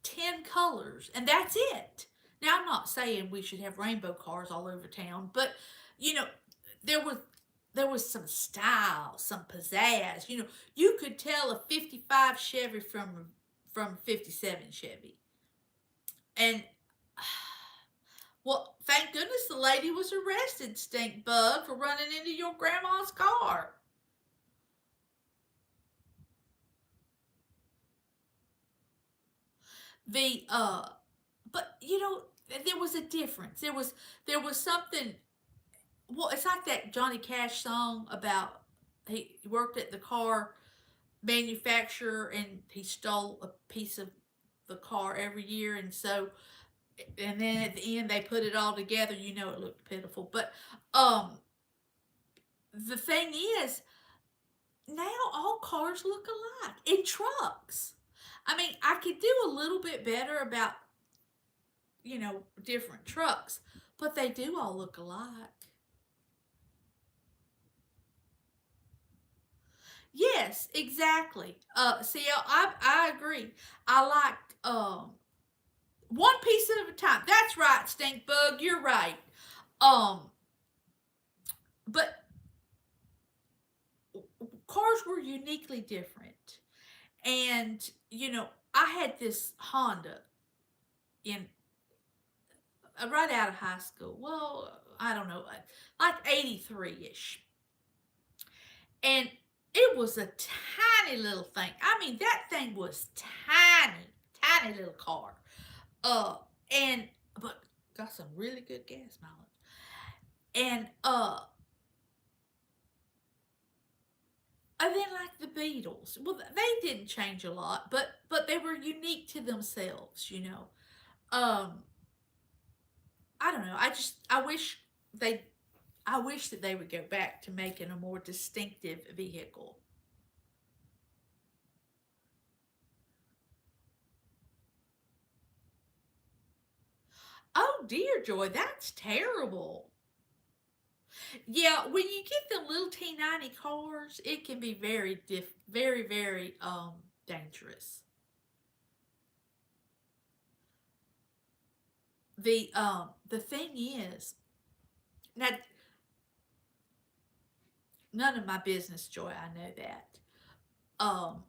S1: 10 colors, and that's it. Now, I'm not saying we should have rainbow cars all over town, but, there was some style, some pizzazz. You could tell a 55 Chevy from 57 Chevy. And, well, thank goodness the lady was arrested, stink bug, for running into your grandma's car. But there was a difference. There was something. Well, it's like that Johnny Cash song about he worked at the car manufacturer and he stole a piece of the car every year, and then at the end they put it all together. It looked pitiful, but the thing is, now all cars look alike in trucks. I mean, I could do a little bit better about different trucks, but they do all look alike. Yes, exactly. See, I agree. I liked one piece at a time. That's right, stink bug. You're right. But cars were uniquely different, and I had this Honda in right out of high school. Well, I don't know, like 83-ish, and it was a tiny little thing. I mean, that thing was tiny, tiny little car. But got some really good gas mileage. And And then like the Beatles, well, they didn't change a lot, but they were unique to themselves, you know. Um, I don't know. They, I wish that they would go back to making a more distinctive vehicle. Oh dear, Joy, that's terrible. Yeah, when you get them little T90 cars, it can be very, very dangerous. The thing is, now none of my business, Joy. I know that. Um,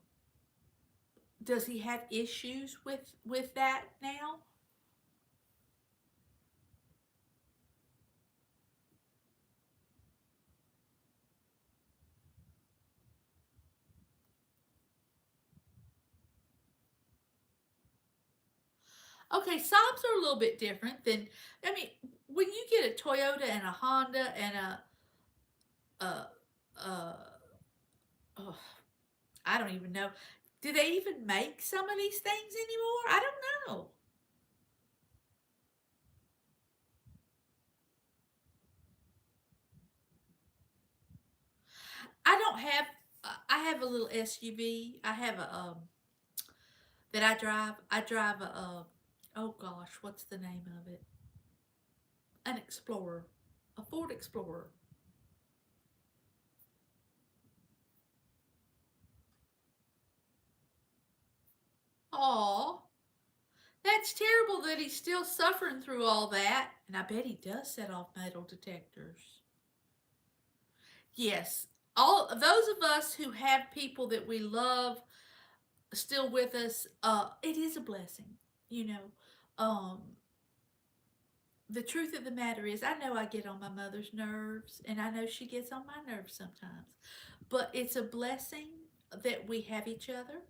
S1: does he have issues with that now? Okay, Saabs are a little bit different than. I mean, when you get a Toyota and a Honda and a uh, oh, I don't even know. Do they even make some of these things anymore? I don't know. I don't have. I have a little SUV. I have a that I drive. I drive a oh gosh, what's the name of it? An Explorer, a Ford Explorer. Aw, that's terrible that he's still suffering through all that. And I bet he does set off metal detectors. Yes, all those of us who have people that we love still with us, it is a blessing. You know, um, the truth of the matter is, I know I get on my mother's nerves, and I know she gets on my nerves sometimes. But it's a blessing that we have each other.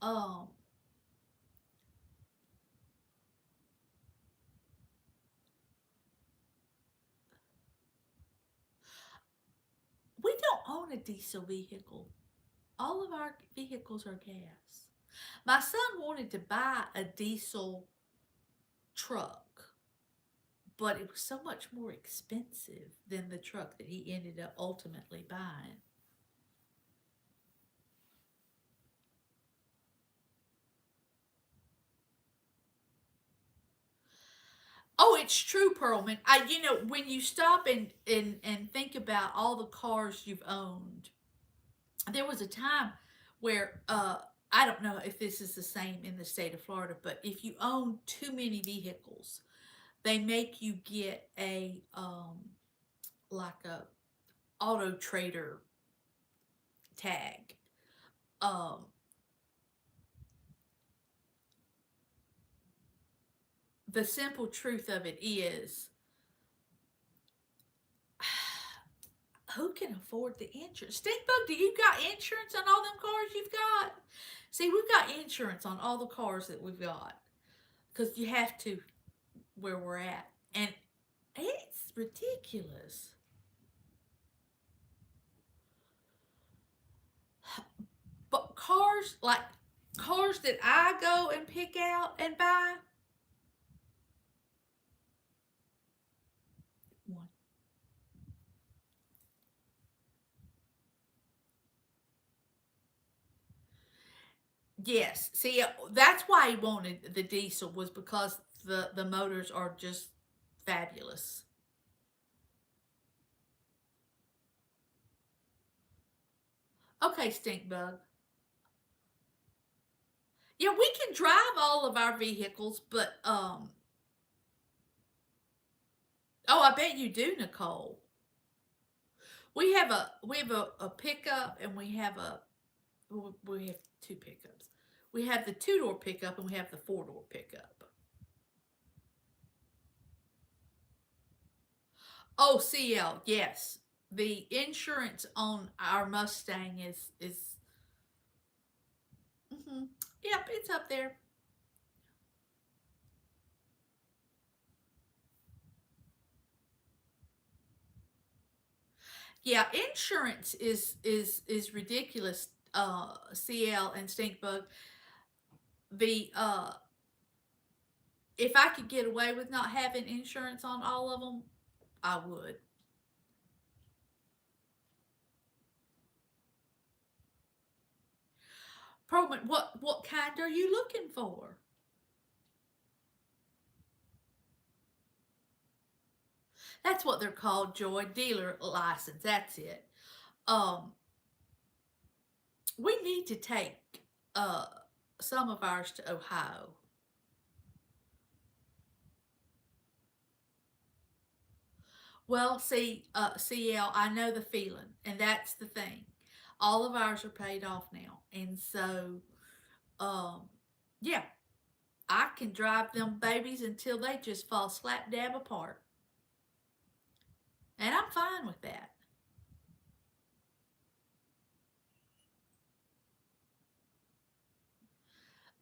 S1: Um, we don't own a diesel vehicle. All of our vehicles are gas. My son wanted to buy a diesel truck, but it was so much more expensive than the truck that he ended up ultimately buying. Oh, it's true, Pearlman. When you stop and think about all the cars you've owned, there was a time where I don't know if this is the same in the state of Florida, but if you own too many vehicles, they make you get a like a auto trader tag. Um, the simple truth of it is, who can afford the insurance? Stinkbug, do you got insurance on all them cars you've got? See, we've got insurance on all the cars that we've got because you have to where we're at, and it's ridiculous. But cars that I go and pick out and buy, one. Yes, see, that's why he wanted the diesel was because the motors are just fabulous. Okay, stink bug. Yeah, we can drive all of our vehicles, but oh, I bet you do, Nicole. We have a pickup, and we have two pickups. We have the two-door pickup, and we have the four-door pickup. Oh, CL, yes. The insurance on our Mustang is yep, it's up there. Yeah, insurance is ridiculous. CL and Stinkbug. The If I could get away with not having insurance on all of them, I would. Proman, what kind are you looking for? That's what they're called, Joy. Dealer license. That's it. Um, we need to take uh some of ours to Ohio. Well, see, CL, I know the feeling, and that's the thing. All of ours are paid off now, and so, um, yeah, I can drive them babies until they just fall slap dab apart, and I'm fine with that.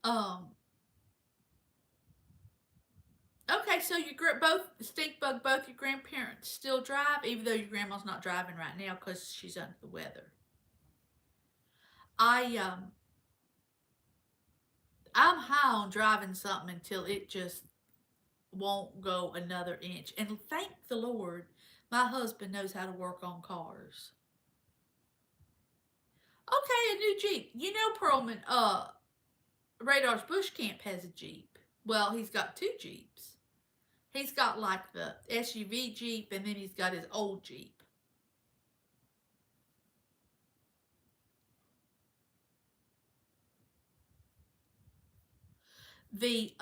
S1: Um, okay, so both stink bug, both your grandparents still drive, even though your grandma's not driving right now because she's under the weather. I I'm high on driving something until it just won't go another inch. And thank the Lord, my husband knows how to work on cars. Okay, a new Jeep. You know, Perlman, Radar's Bush Camp has a Jeep. Well, he's got two Jeeps. He's got like the SUV Jeep, and then he's got his old Jeep. The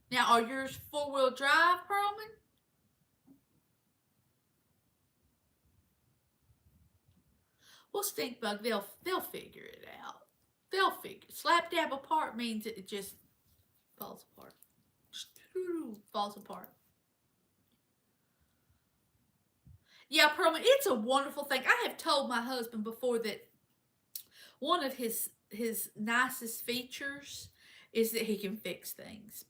S1: Now, are yours 4-wheel drive, Perlman? Well, stink bug, they'll figure it out. They'll figure. Slap dab apart means it just falls apart. Falls apart. Yeah, Perlman, it's a wonderful thing. I have told my husband before that one of his nicest features is that he can fix things,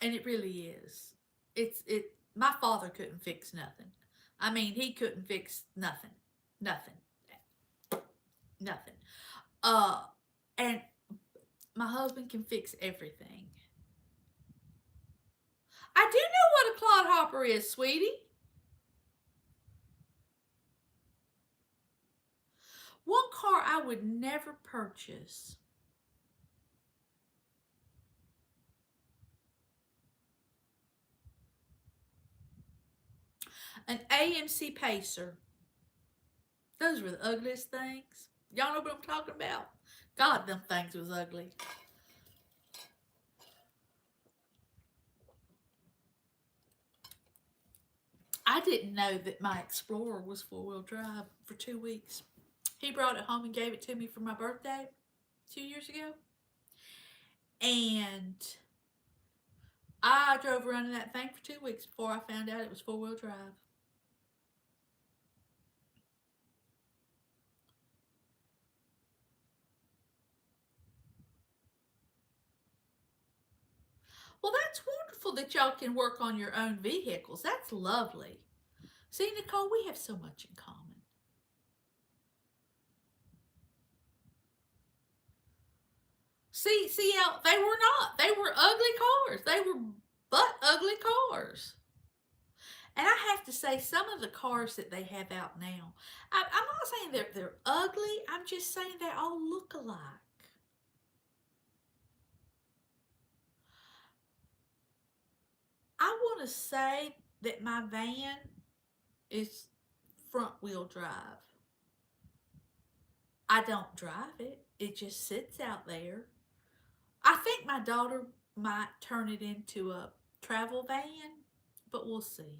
S1: and it really is. It. My father couldn't fix nothing. I mean, he couldn't fix nothing, nothing, nothing. Uh, and my husband can fix everything. I do know what a clodhopper is, sweetie. One car I would never purchase. An AMC Pacer. Those were the ugliest things. Y'all know what I'm talking about? God, them things was ugly. I didn't know that my Explorer was 4-wheel drive for 2 weeks. He brought it home and gave it to me for my birthday 2 years ago. And I drove around in that thing for 2 weeks before I found out it was 4-wheel drive. Well, that's wonderful that y'all can work on your own vehicles. That's lovely. See, Nicole, we have so much in common. See, they were not. They were ugly cars. They were butt ugly cars. And I have to say, some of the cars that they have out now, I'm not saying they're ugly. I'm just saying they all look alike. I want to say that my van is front wheel drive. I don't drive it. It just sits out there. I think my daughter might turn it into a travel van, but we'll see.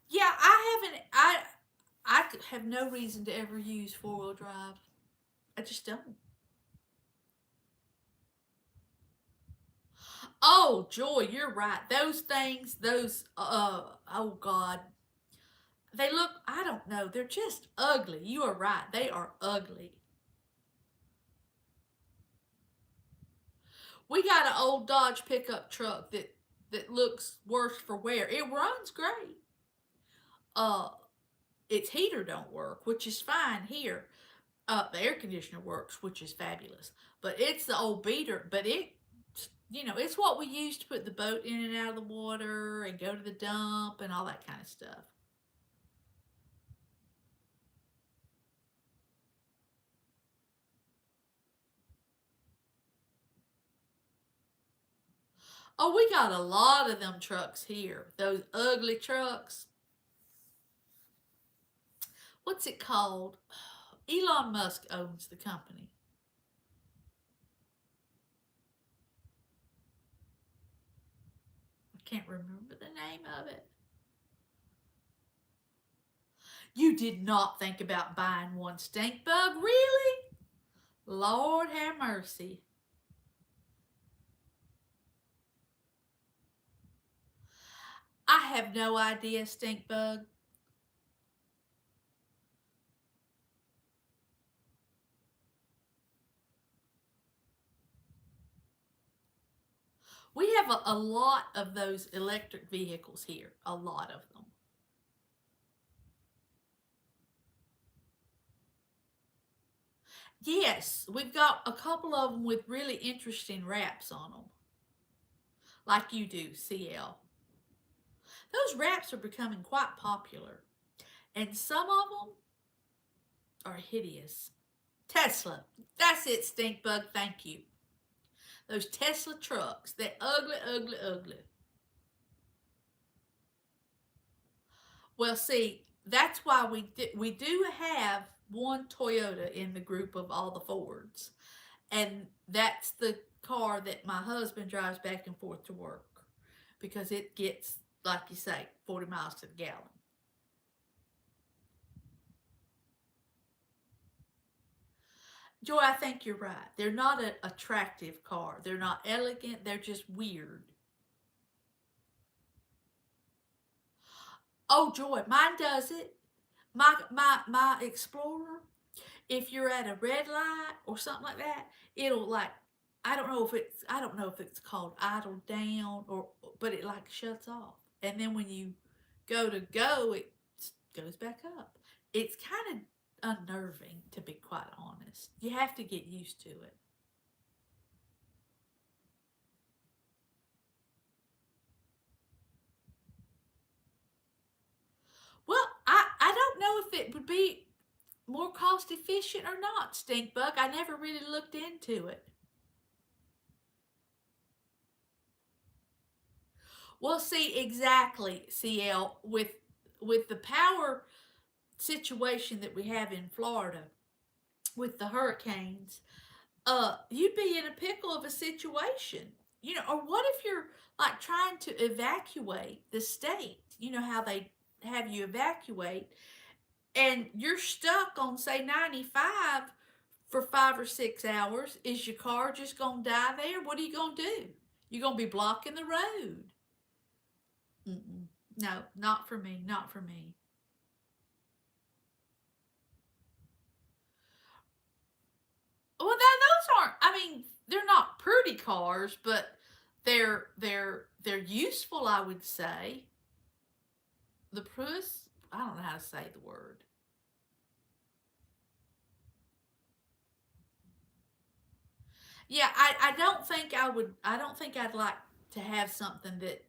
S1: Yeah, I haven't. I have no reason to ever use 4-wheel drive. I just don't. Oh, Joy, you're right. Those things, oh God, They look, I don't know, they're just ugly. You are right, they are ugly. We got an old Dodge pickup truck that looks worse for wear. It runs great. Uh, its heater don't work, which is fine here. The air conditioner works, which is fabulous. But it's the old beater. But it's what we use to put the boat in and out of the water and go to the dump and all that kind of stuff. Oh, we got a lot of them trucks here. Those ugly trucks. What's it called? Elon Musk owns the company. I can't remember the name of it. You did not think about buying one, stink bug, really? Lord have mercy. I have no idea, stink bug. We have a lot of those electric vehicles here, a lot of them. Yes, we've got a couple of them with really interesting wraps on them, like you do, CL. Those wraps are becoming quite popular, and some of them are hideous. Tesla, that's it, stink bug, thank you. Those Tesla trucks, they're ugly, ugly, ugly. Well, see, that's why we do have one Toyota in the group of all the Fords, and that's the car that my husband drives back and forth to work because it gets, like you say, 40 miles to the gallon. Joy, I think you're right. They're not an attractive car. They're not elegant. They're just weird. Oh, Joy, mine does it. My Explorer, if you're at a red light or something like that, it'll like I don't know if it's called idle down or but it like shuts off. And then when you go, it goes back up. It's kind of unnerving, to be quite honest. You have to get used to it. Well, I don't know if it would be more cost efficient or not, stink bug. I never really looked into it. Well, see, exactly, CL, with the power situation that we have in Florida with the hurricanes, you'd be in a pickle of a situation. Or what if you're like trying to evacuate the state? You know how they have you evacuate and you're stuck on say 95 for 5 or 6 hours. Is your car just gonna die there? What are you gonna do? You're gonna be blocking the road. Mm-mm. No, not for me. Not for me. Well, those aren't. I mean, they're not pretty cars, but they're useful. I would say the Prius. I don't know how to say the word. Yeah, I don't think I would. I don't think I'd like to have something that.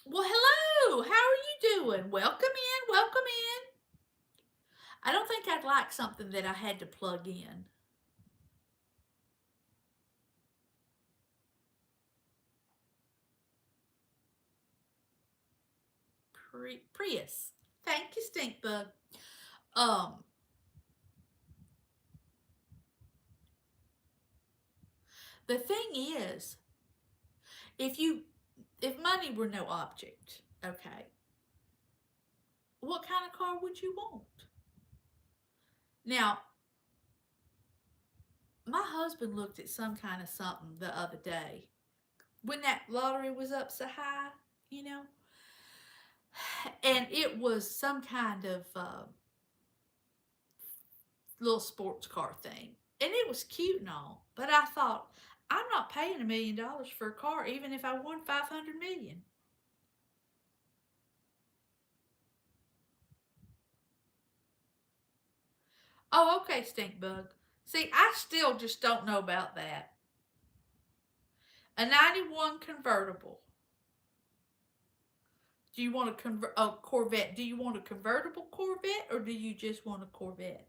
S1: Well, hello. How are you doing? Welcome in. Welcome in. I don't think I'd like something that I had to plug in. Prius. Thank you, stink bug. Um, the thing is, if you if money were no object, okay, what kind of car would you want? Now, my husband looked at some kind of something the other day when that lottery was up so high, you know, And it was some kind of little sports car thing. And it was cute and all. But I thought, I'm not paying $1 million for a car, even if I won 500 million. Oh, okay, stink bug. See, I still just don't know about that. A 91 convertible. Do you want a Corvette? Do you want a convertible Corvette or do you just want a Corvette?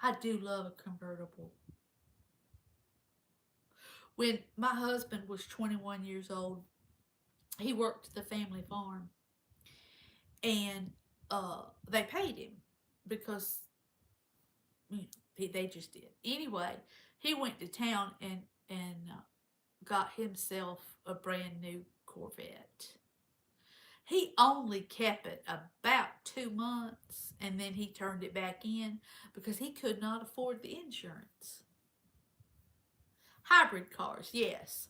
S1: I do love a convertible. When my husband was 21 years old, he worked at the family farm, and they paid him because they just did. Anyway, he went to town and got himself a brand new Corvette. He only kept it about 2 months and then he turned it back in because he could not afford the insurance. Hybrid cars, yes.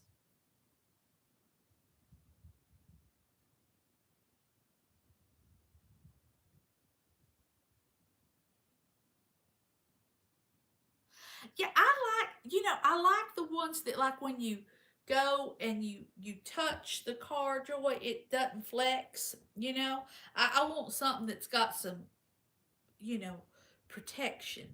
S1: Yeah, I like the ones that, like, when you go and you touch the car, Joy, it doesn't flex. I want something that's got some, you know, protection.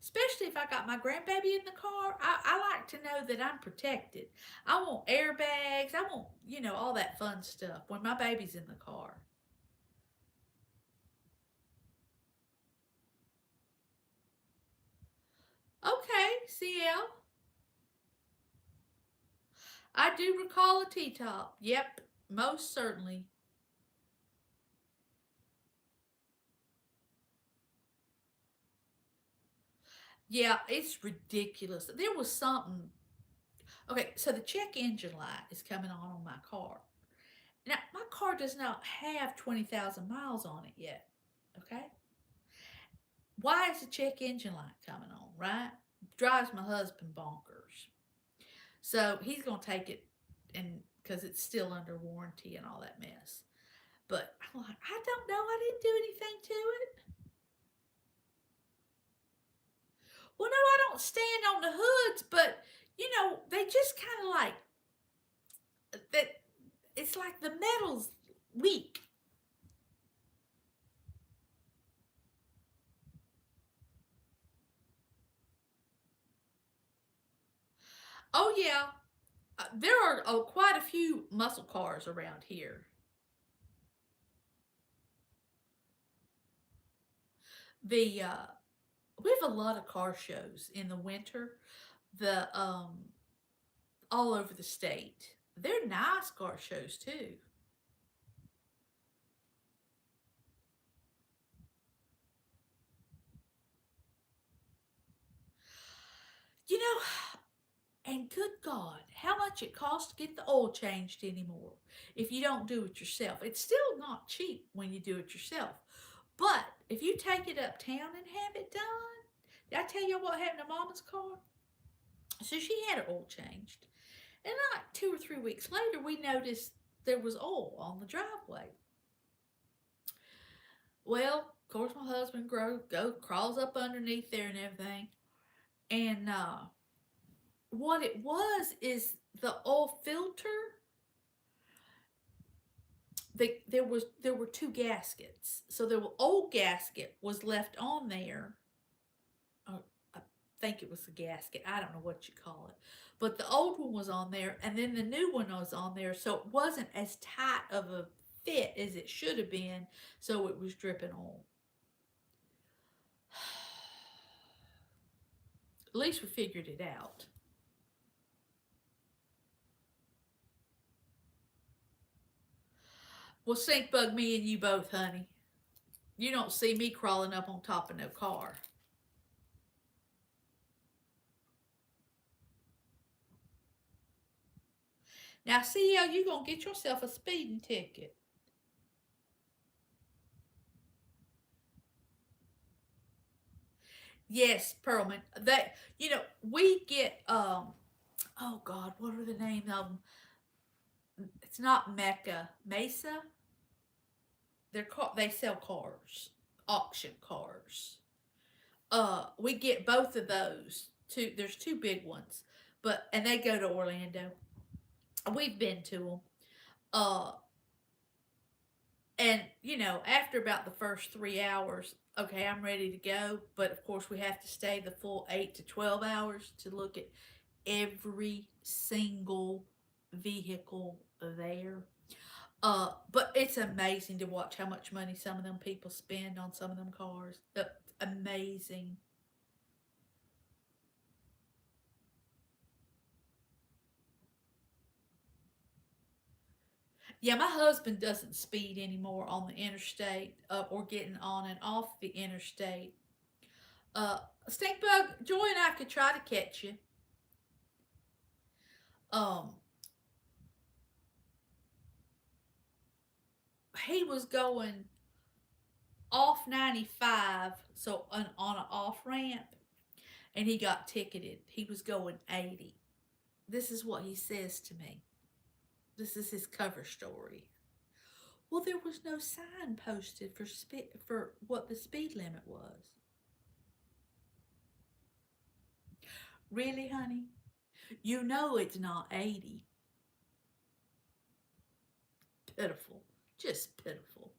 S1: Especially if I got my grandbaby in the car, I like to know that I'm protected. I want airbags. I want, all that fun stuff when my baby's in the car. Okay, CL. I do recall a T-top. Yep, most certainly. Yeah, it's ridiculous. There was something. Okay, so the check engine light is coming on my car. Now, my car does not have 20,000 miles on it yet. Okay? Why is the check engine light coming on, right? Drives my husband bonkers. So he's going to take it and because it's still under warranty and all that mess. But I'm like, I don't know. I didn't do anything to it. Well, no, I don't stand on the hoods, but they just kind of like that. It's like the metal's weak. Oh yeah, there are quite a few muscle cars around here. The We have a lot of car shows in the winter. The All over the state. They're nice car shows too. You know, and good God, how much it costs to get the oil changed anymore if you don't do it yourself. It's still not cheap when you do it yourself. But if you take it uptown and have it done, did I tell you what happened to Mama's car? So she had her oil changed. And like 2 or 3 weeks later, we noticed there was oil on the driveway. Well, of course, my husband crawls up underneath there and everything. And what it was is the oil filter. There were two gaskets, so the old gasket was left on there. I think it was the gasket. I don't know what you call it, but the old one was on there, and then the new one was on there, so it wasn't as tight of a fit as it should have been. So it was dripping oil. At least we figured it out. Well, sink bug me and you both, honey. You don't see me crawling up on top of no car. Now, CL, you gonna get yourself a speeding ticket. Yes, Pearlman. We get oh God, what are the name of them? It's not Mecca. Mesa? they sell cars, auction cars. We get both of those. Two, there's two big ones, and they go to Orlando. We've been to them. Uh, and after about the first 3 hours, okay, I'm ready to go. But of course, we have to stay the full 8 to 12 hours to look at every single vehicle there. But it's amazing to watch how much money some of them people spend on some of them cars. Amazing. Yeah, my husband doesn't speed anymore on the interstate or getting on and off the interstate. Uh, Stinkbug, Joy and I could try to catch you. Um, he was going off 95, so on an off ramp, and he got ticketed. He was going 80. This is what he says to me. This is his cover story. Well, there was no sign posted for what the speed limit was. Really, honey? You know it's not 80. Pitiful. Just pitiful.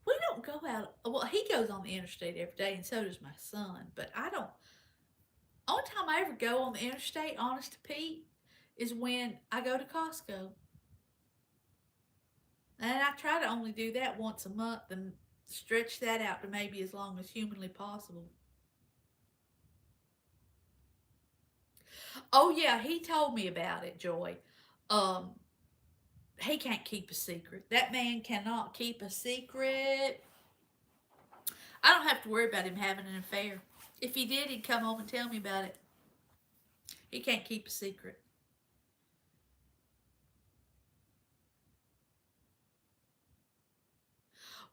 S1: We don't go out. Well, he goes on the interstate every day, and so does my son. But I don't. Only time I ever go on the interstate, honest to Pete, is when I go to Costco. And I try to only do that once a month and stretch that out to maybe as long as humanly possible. Oh yeah, he told me about it, Joy. Um, he can't keep a secret. That man cannot keep a secret. I don't have to worry about him having an affair. If he did, he'd come home and tell me about it. He can't keep a secret.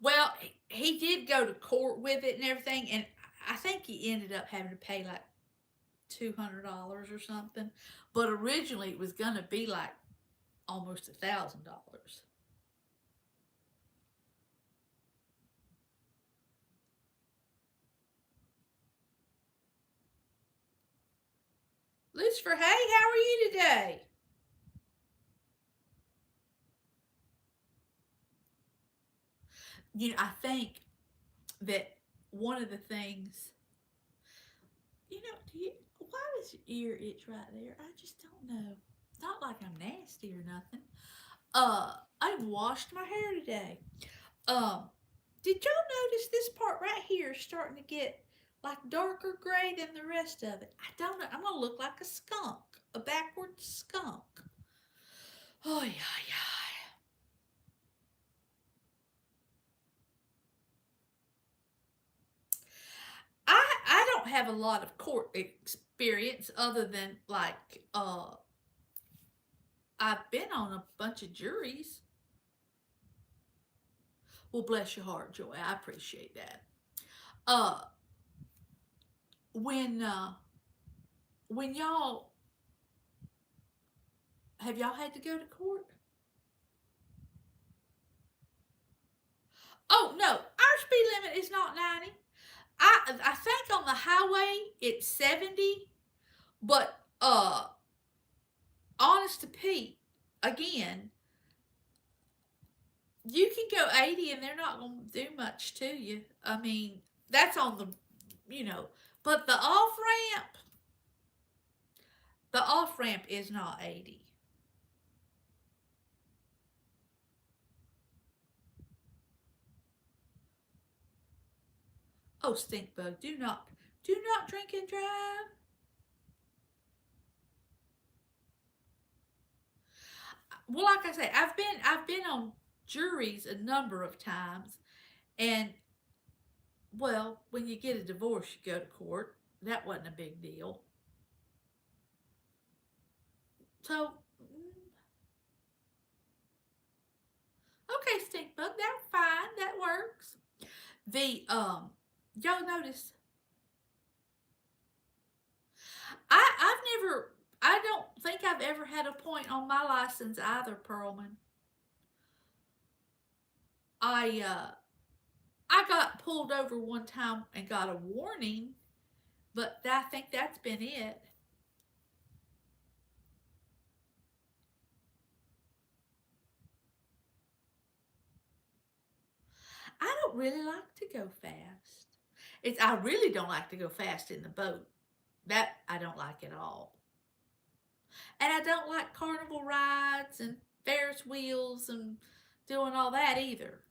S1: Well, he did go to court with it and everything, and I think he ended up having to pay like $200 or something. But originally, it was gonna be like almost $1,000. Lucifer, hey, how are you today? I think that one of the things, why does your ear itch right there? I just don't know. It's not like I'm nasty or nothing. I washed my hair today. Um, did y'all notice this part right here is starting to get like darker gray than the rest of it? I don't know. I'm gonna look like a skunk, a backward skunk. Oh yeah. I don't have a lot of court experience other than like I've been on a bunch of juries. Well, bless your heart, Joy. I appreciate that. Uh, when uh, when y'all have y'all had to go to court? Oh no, our speed limit is not 90. I think on the highway it's 70, but honest to Pete, again, you can go 80 and they're not going to do much to you. I mean, that's on but the off ramp is not 80. Oh, stink bug, do not drink and drive. Well, like I say, I've been on juries a number of times, and well, when you get a divorce, you go to court. That wasn't a big deal. So, okay, stink bug, that's fine. That works. The y'all notice? I've never. I don't think I've ever had a point on my license either, Pearlman. I got pulled over one time and got a warning, but I think that's been it. I don't really like to go fast. I really don't like to go fast in the boat. That I don't like at all. And I don't like carnival rides and Ferris wheels and doing all that either.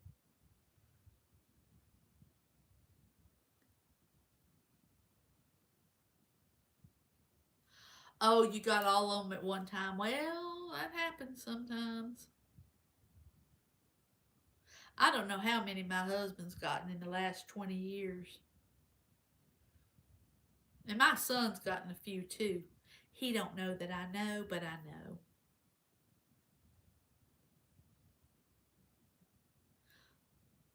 S1: Oh, you got all of them at one time. Well, that happens sometimes. I don't know how many my husband's gotten in the last 20 years. And my son's gotten a few too. He don't know that I know, but I know.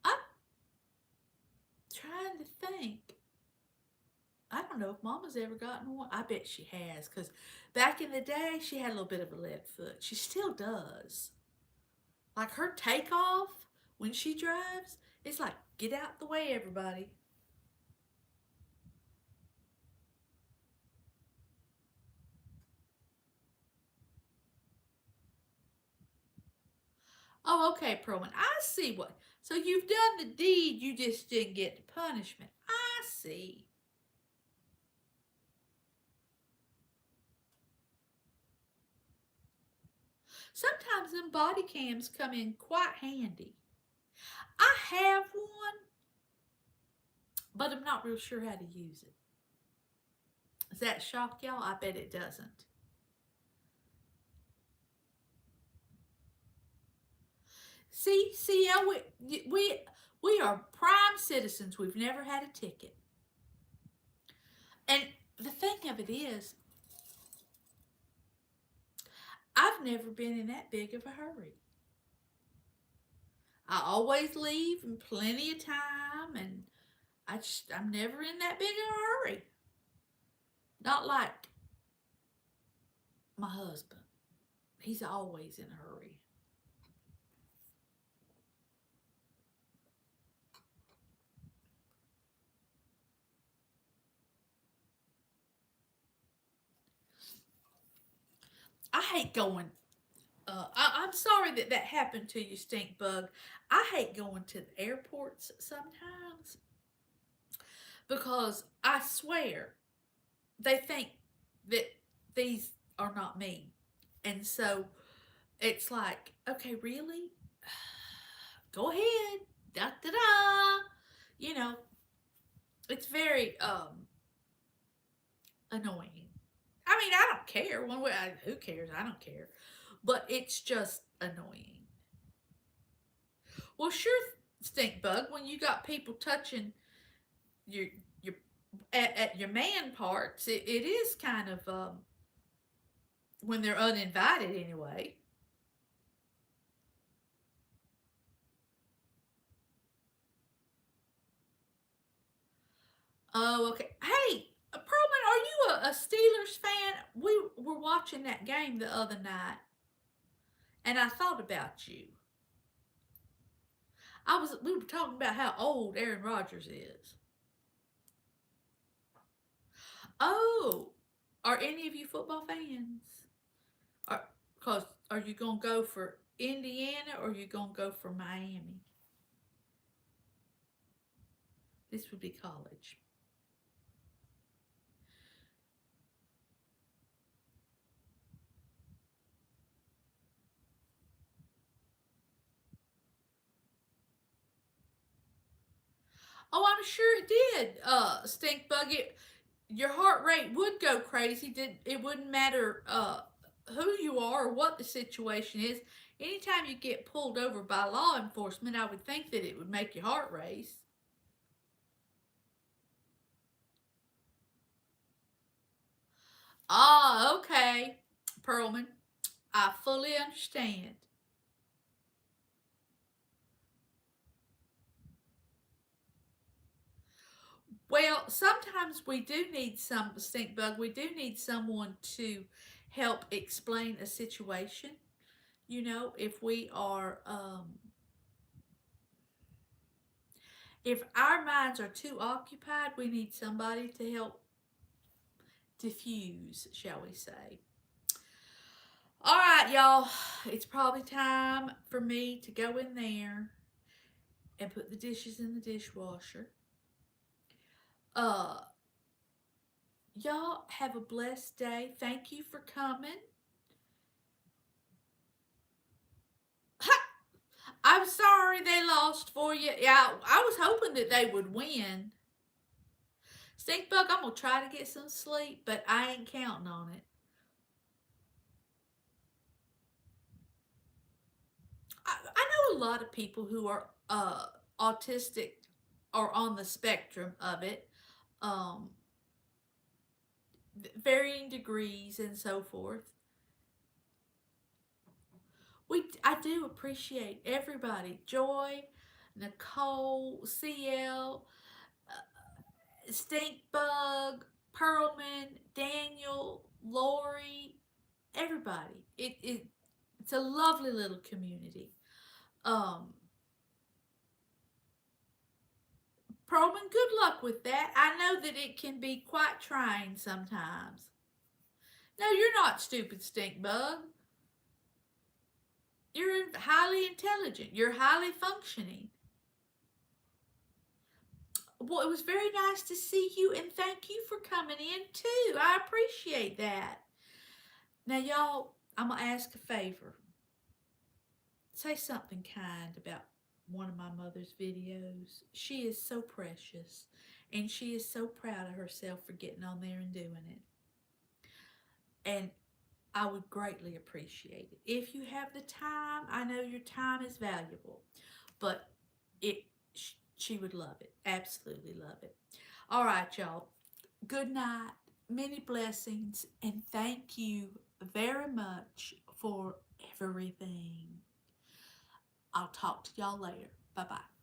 S1: I'm trying to think. I don't know if Mama's ever gotten one. I bet she has, because back in the day, she had a little bit of a lead foot. She still does. Like her takeoff when she drives, it's like, get out the way, everybody. Oh, okay, Perlman. I see what. So you've done the deed, you just didn't get the punishment. I see. Sometimes them body cams come in quite handy. I have one, but I'm not real sure how to use it. Does that shock y'all? I bet it doesn't. See, we are prime citizens. We've never had a ticket. And the thing of it is, I've never been in that big of a hurry. I always leave in plenty of time, and I'm never in that big of a hurry. Not like my husband. He's always in a hurry. I hate going. I'm sorry that happened to you, Stink Bug. I hate going to the airports sometimes because I swear they think that these are not me. And so it's like, okay, really? Go ahead. Da da da. You know, it's very annoying. I mean, I don't care. One way, who cares? I don't care. But it's just annoying. Well, sure, Stink Bug, when you got people touching your your at your man parts, it is kind of when they're uninvited anyway. Oh, okay. Hey, Perlman, are you a Steelers fan? We were watching that game the other night, and I thought about you. We were talking about how old Aaron Rodgers is. Oh, are any of you football fans? Are you gonna go for Indiana or are you gonna go for Miami? This would be college. Oh, I'm sure it did. Stink Bug. Your heart rate would go crazy. It wouldn't matter who you are or what the situation is. Anytime you get pulled over by law enforcement, I would think that it would make your heart race. Ah, okay, Perlman. I fully understand. Well, sometimes we do need Stink Bug. We do need someone to help explain a situation. You know, if we are, if our minds are too occupied, we need somebody to help diffuse, shall we say. All right, y'all, it's probably time for me to go in there and put the dishes in the dishwasher. Uh, y'all have a blessed day. Thank you for coming. I'm sorry they lost for you. Yeah, I was hoping that they would win. Stinkbug, I'm gonna try to get some sleep, but I ain't counting on it. I know a lot of people who are autistic or on the spectrum of it, um, varying degrees and so forth. I do appreciate everybody. Joy, Nicole, CL, Stinkbug, Pearlman, Daniel, Lori, everybody. It's a lovely little community. Um, Pearlman, good luck with that. I know that it can be quite trying sometimes. No, you're not stupid, Stinkbug. You're highly intelligent. You're highly functioning. Well, it was very nice to see you, and thank you for coming in too. I appreciate that. Now, y'all, I'm going to ask a favor. Say something kind about one of my mother's videos. She is so precious, and she is so proud of herself for getting on there and doing it. And I would greatly appreciate it. If you have the time, I know your time is valuable, but she would love it. Absolutely love it. All right, y'all. Good night. Many blessings, and thank you very much for everything. I'll talk to y'all later. Bye-bye.